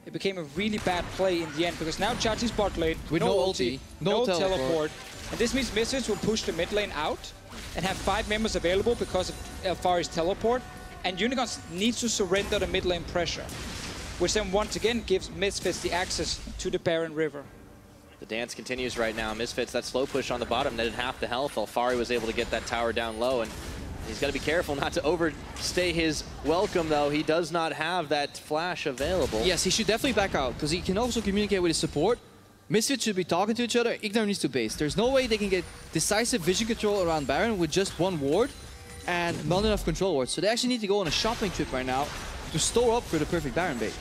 it became a really bad play in the end, because now Chachi's bot lane, with no ulti, no teleport. And this means Misfits will push the mid lane out and have 5 members available because of Alphari's teleport. And Unicorns needs to surrender the mid lane pressure, which then once again gives Misfits the access to the Baron River. The dance continues right now. Misfits, that slow push on the bottom, netted half the health. Alphari was able to get that tower down low, and he's got to be careful not to overstay his welcome, though. He does not have that flash available. Yes, he should definitely back out, because he can also communicate with his support. Misfits should be talking to each other. Ignite needs to base. There's no way they can get decisive vision control around Baron with just 1 ward and not enough control wards. So they actually need to go on a shopping trip right now to store up for the perfect Baron bait.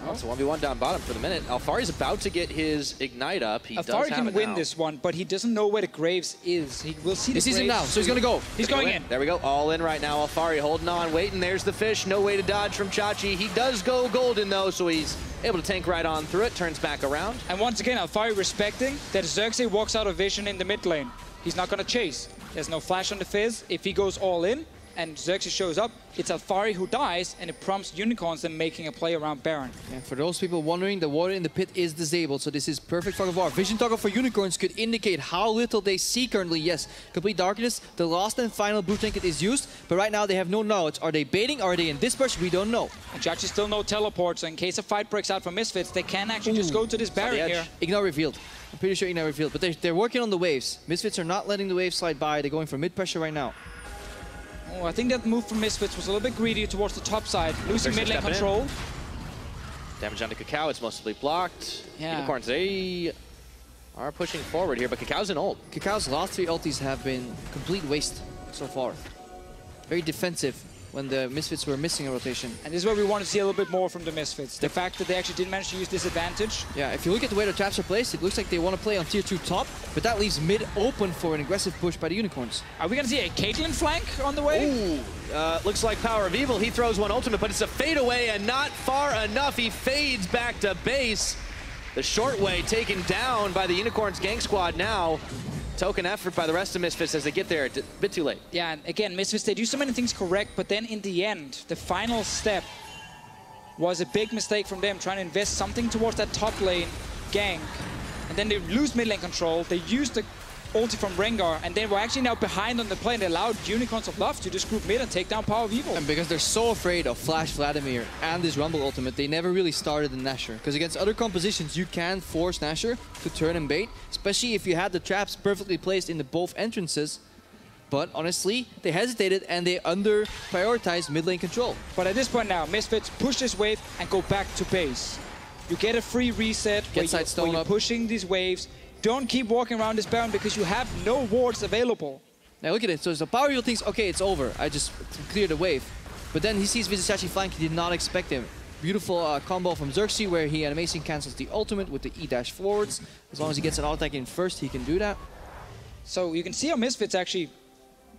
Oh, it's a 1v1 down bottom for the minute. Alphari's about to get his Ignite up. Alphari can win this one, but he doesn't know where the Graves is. He will see the Graves. He sees him now, so he's going to go. He's going in. There we go. All in right now. Alphari holding on, waiting. There's the fish. No way to dodge from Chachi. He does go golden, though, so he's able to tank right on through it. Turns back around. And once again, Alphari respecting that Xerxes walks out of vision in the mid lane. He's not going to chase. There's no flash on the Fizz. If he goes all in and Xerxes shows up, it's Alphari who dies, and it prompts Unicorns then making a play around Baron. Yeah, for those people wondering, the water in the pit is disabled, so this is perfect for war. Vision toggle for Unicorns could indicate how little they see currently. Yes, complete darkness, the last and final blue trinket is used, but right now they have no knowledge. Are they baiting? Are they in disperse? We don't know. And Chachi still no teleport, so in case a fight breaks out for Misfits, they can actually just go to this Baron here. Ignite revealed. I'm pretty sure Ignite revealed, but they're working on the waves. Misfits are not letting the waves slide by. They're going for mid pressure right now. Oh, I think that move from Misfits was a little bit greedy towards the top side, losing mid lane control. Damage onto Kakao, it's mostly blocked. Yeah. Unicorns, they are pushing forward here, but Kakao's in ult. Kakao's last 3 ultis have been complete waste so far. Very defensive when the Misfits were missing a rotation. And this is where we want to see a little bit more from the Misfits. The fact that they actually didn't manage to use this advantage. Yeah, if you look at the way the traps are placed, it looks like they want to play on tier 2 top, but that leaves mid open for an aggressive push by the Unicorns. Are we going to see a Caitlyn flank on the way? Ooh, looks like Power of Evil. He throws one ultimate, but it's a fade away and not far enough. He fades back to base. The short way taken down by the Unicorns gang squad now. Token effort by the rest of Misfits as they get there. A bit too late. Yeah, and again, Misfits, they do so many things correct, but then in the end, the final step was a big mistake from them, trying to invest something towards that top lane gank. And then they lose mid lane control. They used the ulti from Rengar, and they were actually now behind on the play, and they allowed Unicorns of Love to just group mid and take down Power of Evil. And because they're so afraid of Flash Vladimir and this Rumble ultimate, they never really started the Nashor. Because against other compositions, you can force Nashor to turn and bait, especially if you had the traps perfectly placed in the both entrances. But honestly, they hesitated and they under-prioritized mid lane control. But at this point now, Misfits push this wave and go back to base. You get a free reset where you're pushing these waves. Don't keep walking around this Baron because you have no wards available. Now look at it. So Power Evil thinks, okay, it's over. I just cleared the wave. But then he sees Vizicsacsi flank. He did not expect him. Beautiful combo from Xerxes where he animation cancels the ultimate with the E-dash forwards. As long as he gets an auto attack in first, he can do that. So you can see how Misfits actually,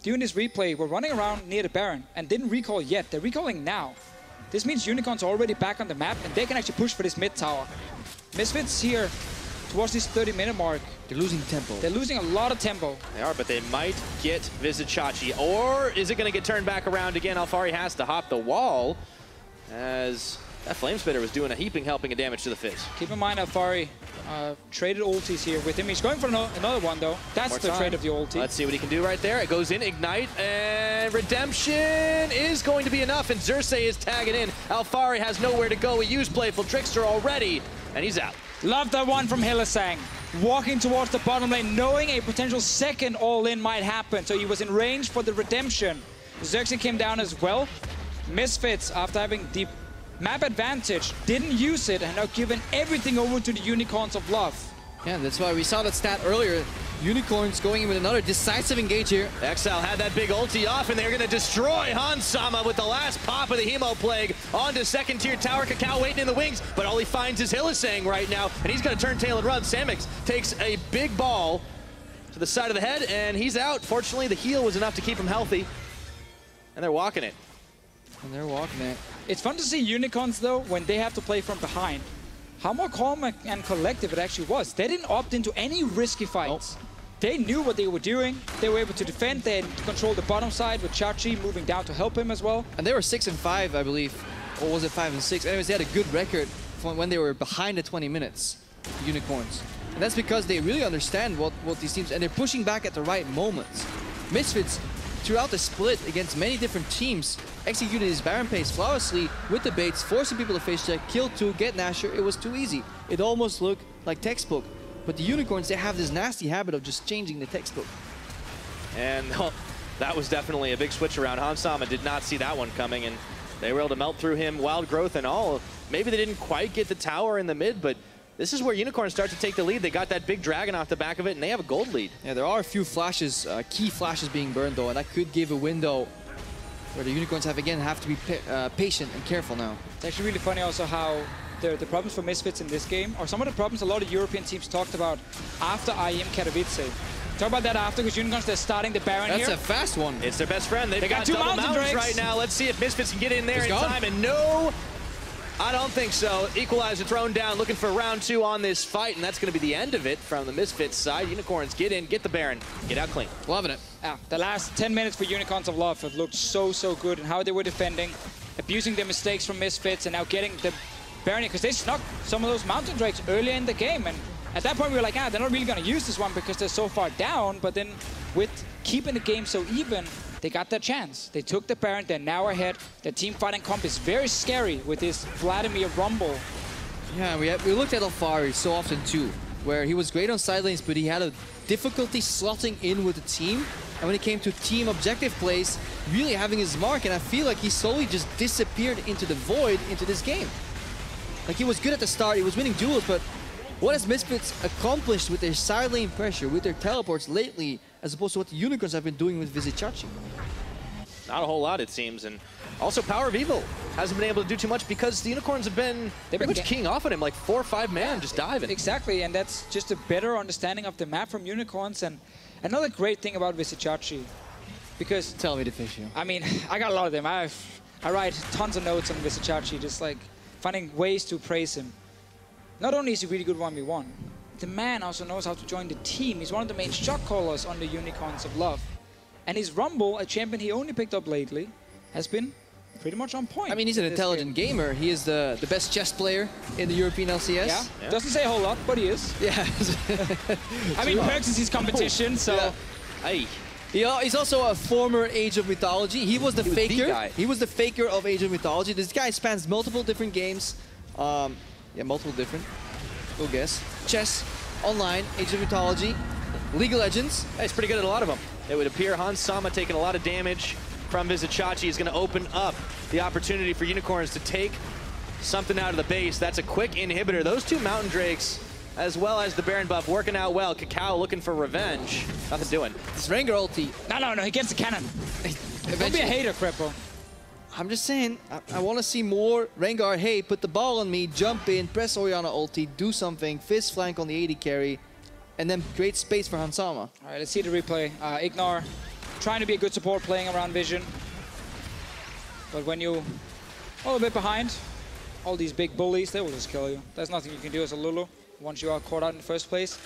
during this replay, were running around near the Baron and didn't recall yet. They're recalling now. This means Unicorns are already back on the map and they can actually push for this mid tower. Misfits here towards this 30-minute mark. They're losing tempo. They're losing a lot of tempo. They are, but they might get Vizicsacsi. Or is it going to get turned back around again? Alphari has to hop the wall as that Flame Spitter was doing a heaping helping of damage to the Fizz. Keep in mind Alphari traded ultis here with him. He's going for another one though. That's the trade of the ulti. Let's see what he can do right there. It goes in, Ignite, and and redemption is going to be enough, and Xerxes is tagging in. Alfari has nowhere to go. He used Playful Trickster already, and he's out. Love that one from Hylissang. Walking towards the bottom lane, knowing a potential second all-in might happen. So he was in range for the redemption. Xerxes came down as well. Misfits, after having the map advantage, didn't use it and are giving everything over to the Unicorns of Love. Yeah, that's why we saw that stat earlier. Unicorns going in with another decisive engage here. Exile had that big ulti off, and they're going to destroy Hansama with the last pop of the Hemo Plague onto second tier tower. Kakao waiting in the wings, but all he finds is Hylissang right now, and he's going to turn tail and run. Samix takes a big ball to the side of the head, and he's out. Fortunately, the heal was enough to keep him healthy, and they're walking it. And they're walking it. It's fun to see Unicorns, though, when they have to play from behind. How more calm and collective it actually was. They didn't opt into any risky fights. Nope. They knew what they were doing. They were able to defend. They had controlled the bottom side with Chachi moving down to help him as well. And they were 6 and 5, I believe. Or was it 5 and 6? Anyways, they had a good record from when they were behind the 20 minutes, the Unicorns. And that's because they really understand what these teams, and they're pushing back at the right moments. Misfits, throughout the split against many different teams, executed his Baron pace flawlessly with the baits, forcing people to face check, kill 2, get Nasher. It was too easy. It almost looked like textbook. But the Unicorns, they have this nasty habit of just changing the textbook. And that was definitely a big switch around. Hansama did not see that one coming, and they were able to melt through him, wild growth and all. Maybe they didn't quite get the tower in the mid, but this is where Unicorns start to take the lead. They got that big dragon off the back of it, and they have a gold lead. Yeah, there are a few flashes, key flashes being burned though, and that could give a window where the Unicorns have to be patient and careful now. It's actually really funny also how the problems for Misfits in this game are some of the problems a lot of European teams talked about after IEM Katowice. Talk about that after, because Unicorns, they're starting the Baron here. That's a fast one. It's their best friend. They've got 2 double Mountain mountains Drakes right now. Let's see if Misfits can get in there He's in gone. time. And no, I don't think so. Equalizer thrown down, looking for round 2 on this fight, and that's going to be the end of it from the Misfits side. Unicorns get in, get the Baron, get out clean. Loving it. Yeah, the last 10 minutes for Unicorns of Love have looked so good, and how they were defending, abusing their mistakes from Misfits, and now getting the Baron, because they snuck some of those Mountain Drakes earlier in the game. And at that point, we were like, they're not really going to use this one because they're so far down. But then with keeping the game so even, they got their chance. They took the Baron, they're now ahead. The team fighting comp is very scary with this Vladimir Rumble. Yeah, we looked at Alfari so often too, where he was great on side lanes, but he had a difficulty slotting in with the team. And when it came to team objective plays, really having his mark, and I feel like he slowly just disappeared into the void into this game. Like, he was good at the start, he was winning duels, but what has Misfits accomplished with their side lane pressure, with their teleports lately, as opposed to what the Unicorns have been doing with Vizichachi? Not a whole lot, it seems. And also Power of Evil hasn't been able to do too much because the Unicorns have been pretty much keying off on him, like 4 or 5 man just diving. Exactly, and that's just a better understanding of the map from Unicorns. And another great thing about Vizichachi, because... Tell me to fish you. I mean, I got a lot of them. I write tons of notes on Vizichachi, just like finding ways to praise him. Not only is he really good 1v1, the man also knows how to join the team. He's one of the main shot callers on the Unicorns of Love. And his Rumble, a champion he only picked up lately, has been pretty much on point. I mean, he's an intelligent gamer. He is the best chess player in the European LCS. Yeah. Doesn't say a whole lot, but he is. Yeah. I mean, Perks is his competition, so... Yeah. Hey. He's also a former Age of Mythology. He was the faker. He was the faker of Age of Mythology. This guy spans multiple different games. Yeah, multiple different. Go guess. Chess, online, Age of Mythology, League of Legends. Hey, he's pretty good at a lot of them. It would appear Hansama taking a lot of damage from Vizichachi is going to open up the opportunity for Unicorns to take something out of the base. That's a quick inhibitor. Those 2 Mountain Drakes, as well as the Baron buff, working out well. Kakao looking for revenge. Nothing doing. This Rengar ulti. No, he gets the cannon. Don't be a hater, Creppo. I'm just saying, I want to see more Rengar. Hey, put the ball on me, jump in, press Orianna ulti, do something, fist flank on the AD carry, and then create space for Hansama. All right, let's see the replay. Ignore, trying to be a good support, playing around Vision. But when you all a bit behind, all these big bullies, they will just kill you. There's nothing you can do as a Lulu once you are caught out in the first place.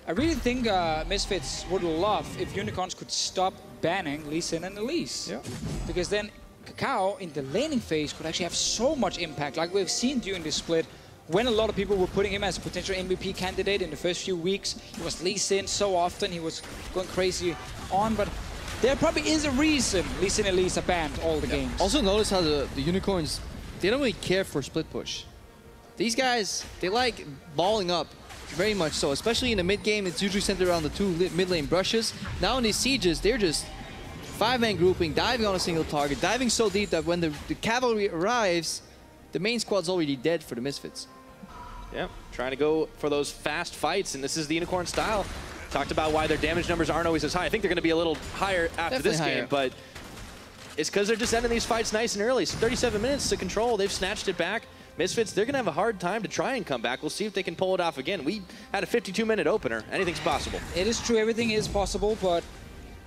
I really think Misfits would love if Unicorns could stop banning Lee Sin and Elise. Yeah. Because then Kakao in the laning phase could actually have so much impact, like we've seen during this split, when a lot of people were putting him as a potential MVP candidate in the first few weeks. He was Lee Sin so often, he was going crazy on, but there probably is a reason Lee Sin and Elise are banned all the games. Also notice how the Unicorns, they don't really care for split push. These guys, they like balling up very much so, especially in the mid game. It's usually centered around the two mid lane brushes. Now in these sieges, they're just 5-man grouping, diving on a single target, diving so deep that when the cavalry arrives, the main squad's already dead for the Misfits. Yeah, trying to go for those fast fights, and this is the Unicorn style. Talked about why their damage numbers aren't always as high. I think they're going to be a little higher after Definitely this higher. game, but it's because they're just ending these fights nice and early. So 37 minutes to control. They've snatched it back. Misfits, they're going to have a hard time to try and come back. We'll see if they can pull it off again. We had a 52-minute opener. Anything's possible. It is true, everything is possible, but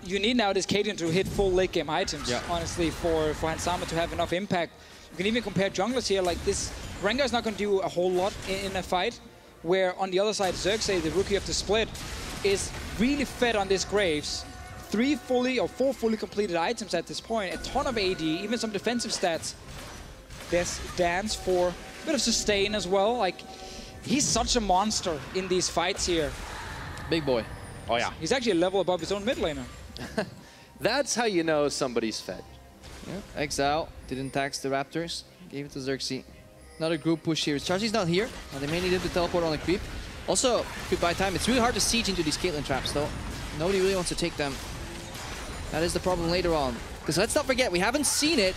you need now this Cadian to hit full late game items, honestly, for Hansama to have enough impact. You can even compare junglers here, like this. Rengar is not going to do a whole lot in a fight, where on the other side, Xerxes, the rookie of the split, is really fed on this Graves. 4 fully completed items at this point, a ton of AD, even some defensive stats. There's Dance for a bit of sustain as well. Like, he's such a monster in these fights here. Big boy. Oh, yeah. He's actually a level above his own mid laner. That's how you know somebody's fed. Yeah. Exile didn't tax the Raptors. Gave it to Xerxes. Another group push here. Chargie's not here. They may need him to teleport on the creep. Also, could buy time. It's really hard to siege into these Caitlyn traps, though. Nobody really wants to take them. That is the problem later on. Because let's not forget, we haven't seen it,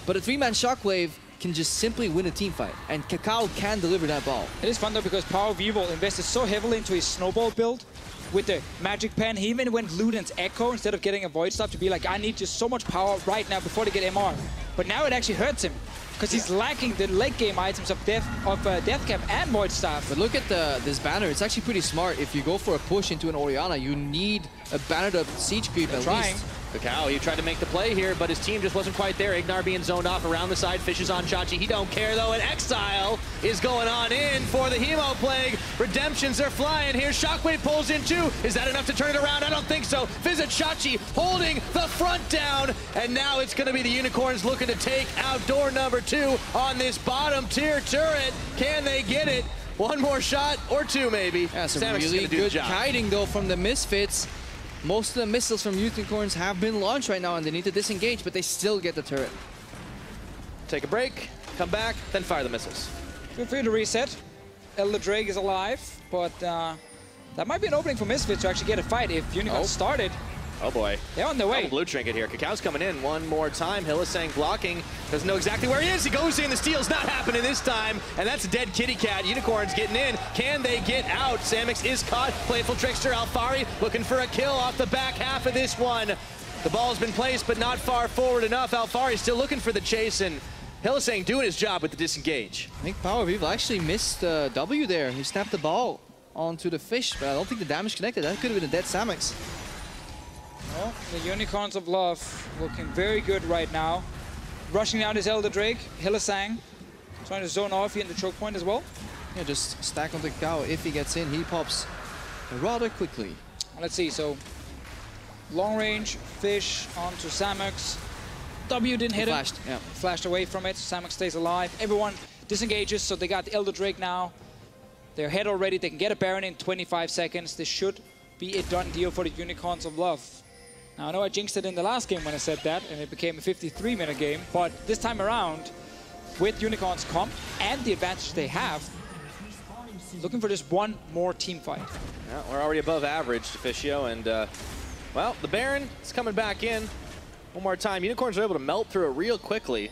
but a 3-man Shockwave can just simply win a team fight. And Kakao can deliver that ball. It is fun, though, because Power of Evil invested so heavily into his snowball build with the Magic Pen. He even went Luden's Echo instead of getting a Void Staff to be like, I need just so much power right now before they get MR. But now it actually hurts him, because he's lacking the late game items of Death Cap and Void Staff. But look at this banner. It's actually pretty smart. If you go for a push into an Orianna, you need a bannered up siege creep at least. Kakao, he tried to make the play here, but his team just wasn't quite there. Ignar being zoned off around the side. Fishes on Chachi. He don't care, though. And Exile is going on in for the Hemo Plague. Redemptions are flying here. Shockwave pulls in too. Is that enough to turn it around? I don't think so. Visit Chachi holding the front down. And now it's going to be the Unicorns looking to take out door number 2 on this bottom tier turret. Can they get it? One more shot or 2 maybe. Yeah, some Samix really good job. kiting, though, from the Misfits. Most of the missiles from Unicorns have been launched right now, and they need to disengage, but they still get the turret. Take a break, come back, then fire the missiles. Feel free to reset. Elder Drake is alive, but that might be an opening for Misfits to actually get a fight if Unicorns started. Oh boy. They're on their way. Blue trinket here. Kakao's coming in one more time. Hylissang blocking. Doesn't know exactly where he is. He goes in. The steal's not happening this time. And that's a dead kitty cat. Unicorns getting in. Can they get out? Samix is caught. Playful trickster Alfari looking for a kill off the back half of this one. The ball's been placed, but not far forward enough. Alfari still looking for the chase, and Hylissang doing his job with the disengage. I think Power of Evil actually missed W there. He snapped the ball onto the fish, but I don't think the damage connected. That could have been a dead Samix. Well, the Unicorns of Love looking very good right now. Rushing down his Elder Drake, Hylissang trying to zone off here in the choke point as well. Yeah, just stack onto Kakao. If he gets in, he pops rather quickly. Let's see, so long range, fish onto Samux. W didn't hit him. Flashed, yeah. Flashed away from it, Samux stays alive. Everyone disengages, so they got the Elder Drake now. They're ahead already, they can get a Baron in 25 seconds. This should be a done deal for the Unicorns of Love. Now, I know I jinxed it in the last game when I said that, and it became a 53-minute game, but this time around, with Unicorns comp and the advantage they have, looking for just one more team fight. Yeah, we're already above average, Deficio, and, well, the Baron is coming back in. One more time. Unicorns are able to melt through it real quickly.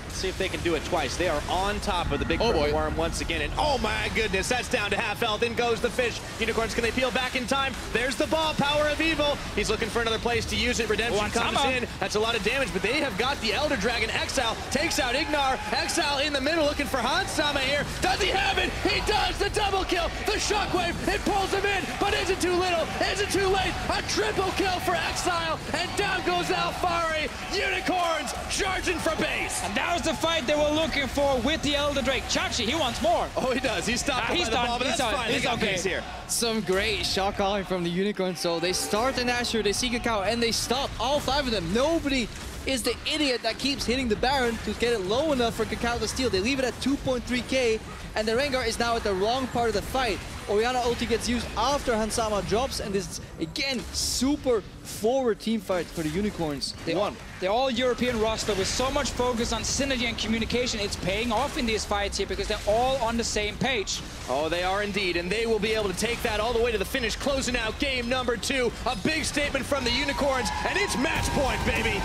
Let's see if they can do it twice. They are on top of the big purple worm once again, and oh my goodness, that's down to half health. In goes the fish. Unicorns, can they peel back in time? There's the ball, Power of Evil. He's looking for another place to use it. Redemption comes in. That's a lot of damage, but they have got the Elder Dragon. Exile takes out Ignar. Exile in the middle looking for Hansama here. Does he have it? He does! The double kill! The Shockwave! It pulls him in, but is it too little? Is it too late? A triple kill for Exile, and down goes Alfari. Unicorns charging for base. And that was the fight they were looking for with the Elder Drake. Chachi, he wants more. Oh, he does. He's stopped by the ball, but that's fine. He's okay here. Some great shot calling from the Unicorns. So they start in Asher, they see Kakao, and they stop all 5 of them. Nobody is the idiot that keeps hitting the Baron to get it low enough for Kakao to steal. They leave it at 2.3k, and the Rengar is now at the wrong part of the fight. Orianna ulti gets used after Hansama drops, and this is, again, super forward team fight for the Unicorns. They won. The all-European roster with so much focus on synergy and communication, it's paying off in these fights here because they're all on the same page. Oh, they are indeed, and they will be able to take that all the way to the finish, closing out game number 2. A big statement from the Unicorns, and it's match point, baby!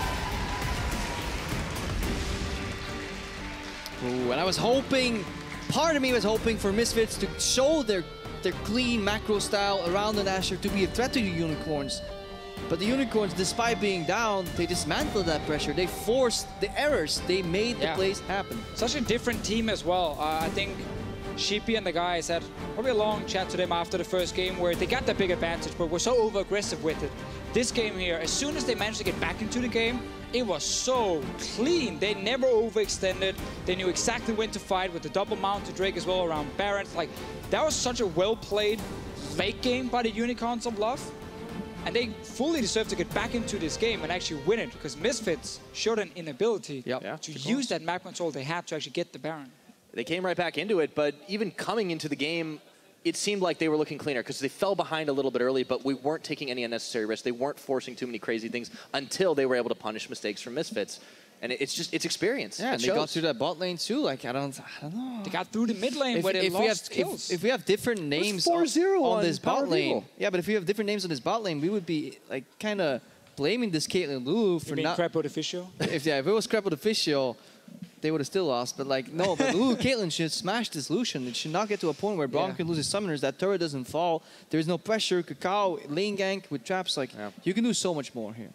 Ooh, and I was hoping, part of me was hoping for Misfits to show their clean macro style around the Nashor to be a threat to the Unicorns. But the Unicorns, despite being down, they dismantled that pressure. They forced the errors. They made the plays happen. Such a different team as well. I think Sheepy and the guys had probably a long chat to them after the first game where they got that big advantage, but were so over-aggressive with it. This game here, as soon as they managed to get back into the game, it was so clean. They never overextended. They knew exactly when to fight with the double mount to Drake as well around Baron. Like, that was such a well-played late game by the Unicorns of Love. And they fully deserve to get back into this game and actually win it, because Misfits showed an inability to use that map control they had to actually get the Baron. They came right back into it, but even coming into the game, it seemed like they were looking cleaner because they fell behind a little bit early, but we weren't taking any unnecessary risks. They weren't forcing too many crazy things until they were able to punish mistakes from Misfits. And it's experience. Yeah, and they got through that bot lane too. Like, I don't know. They got through the mid lane where they lost kills. If we have different names on this bot lane, but if we have different names on this bot lane, we would be like kind of blaming this Caitlyn Lulu for not. Crapwood official. If it was Crapwood official, they would have still lost. But like, no, but Lulu Caitlyn should smash this Lucian. It should not get to a point where Braum can lose his summoners. That turret doesn't fall. There's no pressure. Kakao lane gank with traps. Like, you can do so much more here.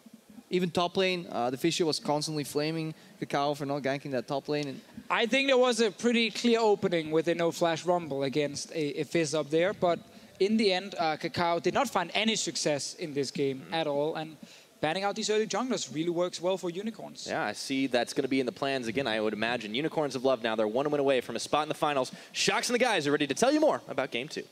Even top lane, the Fisher was constantly flaming Kakao for not ganking that top lane. And I think there was a pretty clear opening with a no-flash rumble against a Fizz up there, but in the end, Kakao did not find any success in this game at all, and banning out these early junglers really works well for Unicorns. Yeah, I see that's going to be in the plans again, I would imagine. Unicorns of Love now, they're 1 win away from a spot in the finals. Shox and the guys are ready to tell you more about Game 2.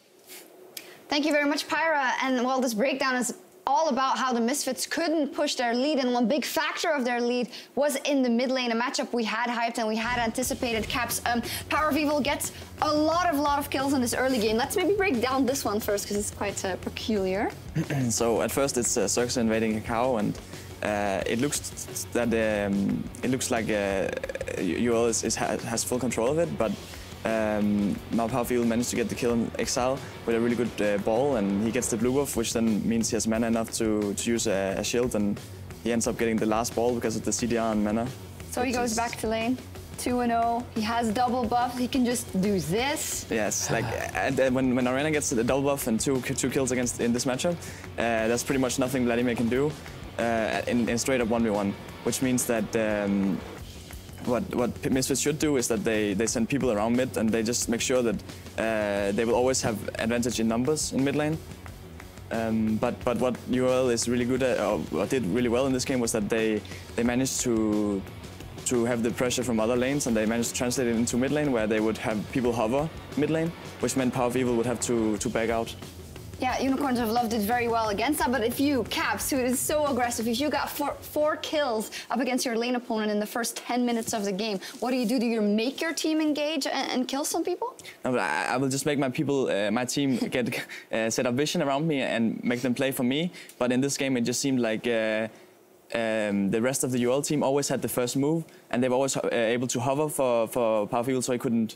Thank you very much, Pyra. And well, this breakdown is all about how the Misfits couldn't push their lead, and one big factor of their lead was in the mid lane, a matchup we had hyped and we had anticipated. Caps, Power of Evil gets a lot of kills in this early game. Let's maybe break down this one first, because it's quite peculiar. So at first it's Circus invading Kakao, and it looks like UOL has full control of it, but Power of Evil managed to get the kill in Exile with a really good ball, and he gets the blue buff, which then means he has mana enough to use a shield, and he ends up getting the last ball because of the CDR and mana. So he goes back to lane, 2-0. He has double buff. He can just do this. Yes, like and when Arena gets the double buff and two kills in this matchup, there's pretty much nothing Vladimir can do in straight up 1v1, which means that. What Misfits should do is that they send people around mid, and they just make sure that they will always have advantage in numbers in mid lane. But what UOL is really good at, or did really well in this game, was that they managed to have the pressure from other lanes, and they managed to translate it into mid lane, where they would have people hover mid lane, which meant Power of Evil would have to back out. Yeah, Unicorns of Love did very well against that, but if you, Caps, who is so aggressive, if you got four kills up against your lane opponent in the first 10 minutes of the game, what do? Do you make your team engage and kill some people? No, but I will just make my people, my team get set up vision around me and make them play for me. But in this game, it just seemed like the rest of the UOL team always had the first move, and they were always able to hover for Power of Evil, so he couldn't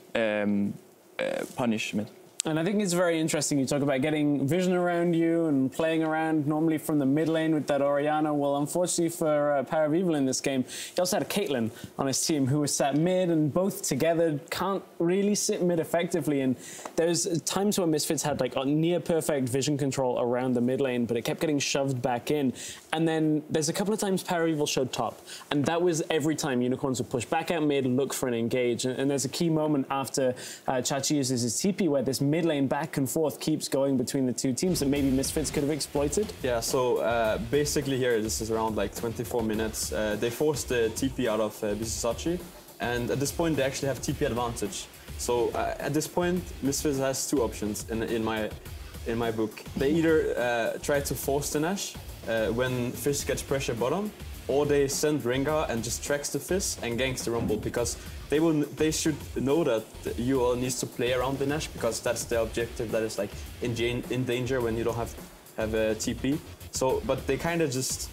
punish mid. And I think it's very interesting. You talk about getting vision around you and playing around normally from the mid lane with that Orianna. Well, unfortunately for Power of Evil in this game, he also had a Caitlyn on his team who was sat mid, and both together can't really sit mid effectively. And there's times where Misfits had like a near perfect vision control around the mid lane, but it kept getting shoved back in. And then there's a couple of times Power of Evil showed top, and that was every time Unicorns would push back out mid, look for an engage. And there's a key moment after Chachi uses his TP where this mid lane back and forth keeps going between the two teams that maybe Misfits could have exploited. Yeah, so basically here, this is around like 24 minutes. They forced the TP out of Bisasachi, and at this point they actually have TP advantage. So at this point, Misfits has two options in my book. They either try to force the Nash when Fish gets pressure bottom, or they send Rengar and just tracks the Fizz and ganks the Rumble, because they should know that UOL needs to play around the Nash, because that's the objective that is like in danger when you don't have a TP. So, but they kind of just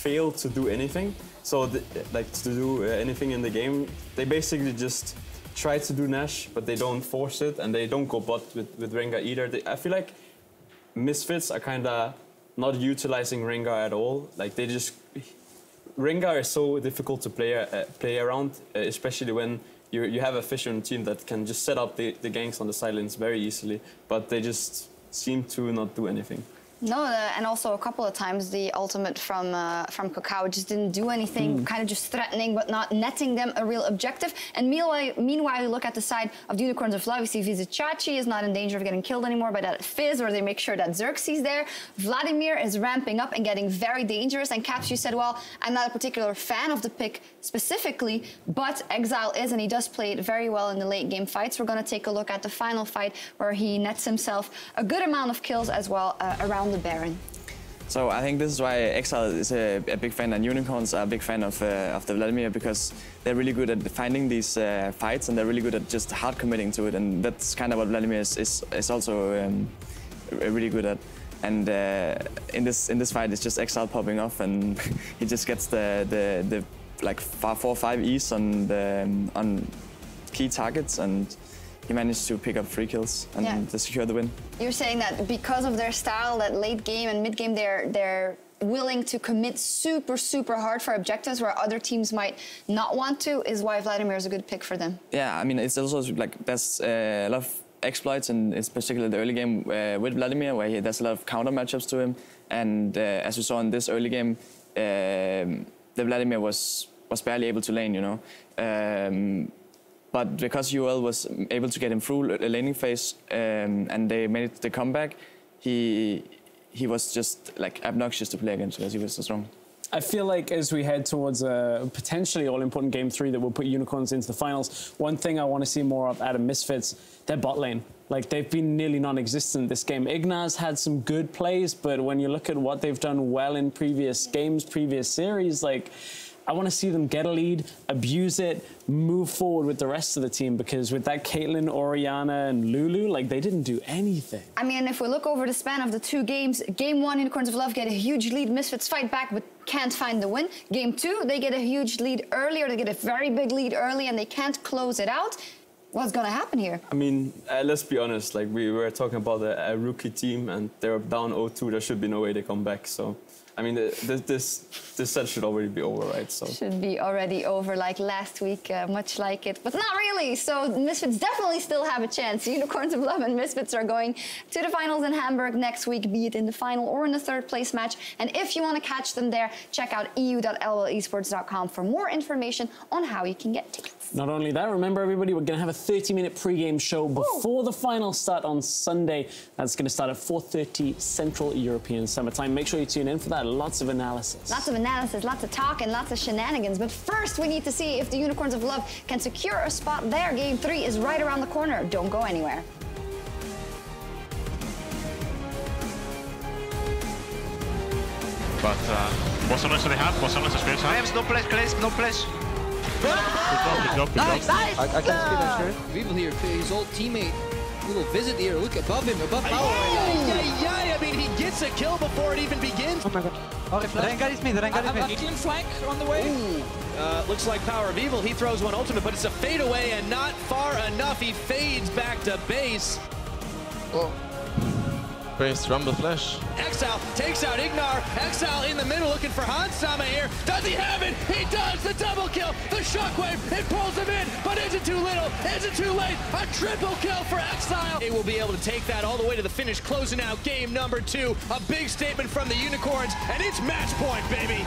fail to do anything. So, like to do anything in the game, they basically just try to do Nash, but they don't force it, and they don't go bot with Rengar either. I feel like Misfits are kind of not utilizing Rengar at all. Like they just Rengar is so difficult to play around, especially when you have a Fisher on the team that can just set up the ganks on the sidelines very easily, but they just seem to not do anything. No, and also a couple of times the ultimate from Kakao just didn't do anything, kind of just threatening but not netting them a real objective. And meanwhile, you look at the side of the Unicorns of Love, you see Vizicachi is not in danger of getting killed anymore by that Fizz, or they make sure that Xerxes there. Vladimir is ramping up and getting very dangerous. And Caps, you said, well, I'm not a particular fan of the pick specifically, but Exile is, and he does play it very well in the late game fights. We're going to take a look at the final fight where he nets himself a good amount of kills as well around the Baron. So I think this is why Exile is a big fan, and Unicorns are a big fan of the Vladimir, because they're really good at finding these fights, and they're really good at just hard committing to it, and that's kind of what Vladimir is also really good at. And in this fight, it's just Exile popping off, and he just gets the like 4 or 5 E's on key targets, and he managed to pick up 3 kills and to secure the win. You're saying that because of their style, that late game and mid game, they're willing to commit super hard for objectives where other teams might not want to, is why Vladimir is a good pick for them. Yeah, I mean, it's also like there's a lot of exploits, and it's particularly the early game with Vladimir, where there's a lot of counter matchups to him. And as we saw in this early game, the Vladimir was barely able to lane, you know. But because UOL was able to get him through a laning phase, and they made the comeback, he was just like obnoxious to play against because he was so strong. I feel like as we head towards a potentially all-important Game 3 that will put Unicorns into the finals, one thing I want to see more of out of Misfits, their bot lane. Like, they've been nearly non-existent this game. Ignaz had some good plays, but when you look at what they've done well in previous games, previous series, like, I want to see them get a lead, abuse it, move forward with the rest of the team, because with that Caitlyn, Orianna, and Lulu, like, they didn't do anything. I mean, if we look over the span of the 2 games, Game 1, Unicorns of Love get a huge lead, Misfits fight back, but can't find the win. Game 2, they get a huge lead earlier, they get a very big lead early, and they can't close it out. What's going to happen here? I mean, let's be honest, like, we were talking about a rookie team, and they're down 0-2, there should be no way they come back, so... I mean, this set should already be over, right? So should be already over, like last week, much like it, but not really. So Misfits definitely still have a chance. Unicorns of Love and Misfits are going to the finals in Hamburg next week, be it in the final or in the 3rd place match. And if you want to catch them there, check out eu.lolesports.com for more information on how you can get tickets. Not only that, remember everybody, we're going to have a 30-minute pre-game show before the finals start on Sunday. That's going to start at 4:30 Central European Summer Time. Make sure you tune in for that. Lots of analysis. Lots of analysis, lots of talk, and lots of shenanigans. But first, we need to see if the Unicorns of Love can secure a spot there. Game 3 is right around the corner. Don't go anywhere. But what's on they have? What's on the screen? I have no place, no place. Nice! I can see that shirt. Weevil here, his old teammate. Little visit here. Look above him, above power. I mean, he gets a kill before it even begins. Oh my god. Okay, Rengar is mid, Rengar is mid. A clean flank on the way. Ooh. Looks like Power of Evil. He throws one ultimate, but it's a fadeaway and not far enough. He fades back to base. Oh. Base Rumble Flash. Exile takes out Ignar. Exile in the middle looking for Hansama here. Does he have it? He does! The double kill! The shockwave! It pulls him in! But is it too little? Is it too late? A triple kill for Exile! They will be able to take that all the way to the finish, closing out game number 2. A big statement from the Unicorns, and it's match point, baby!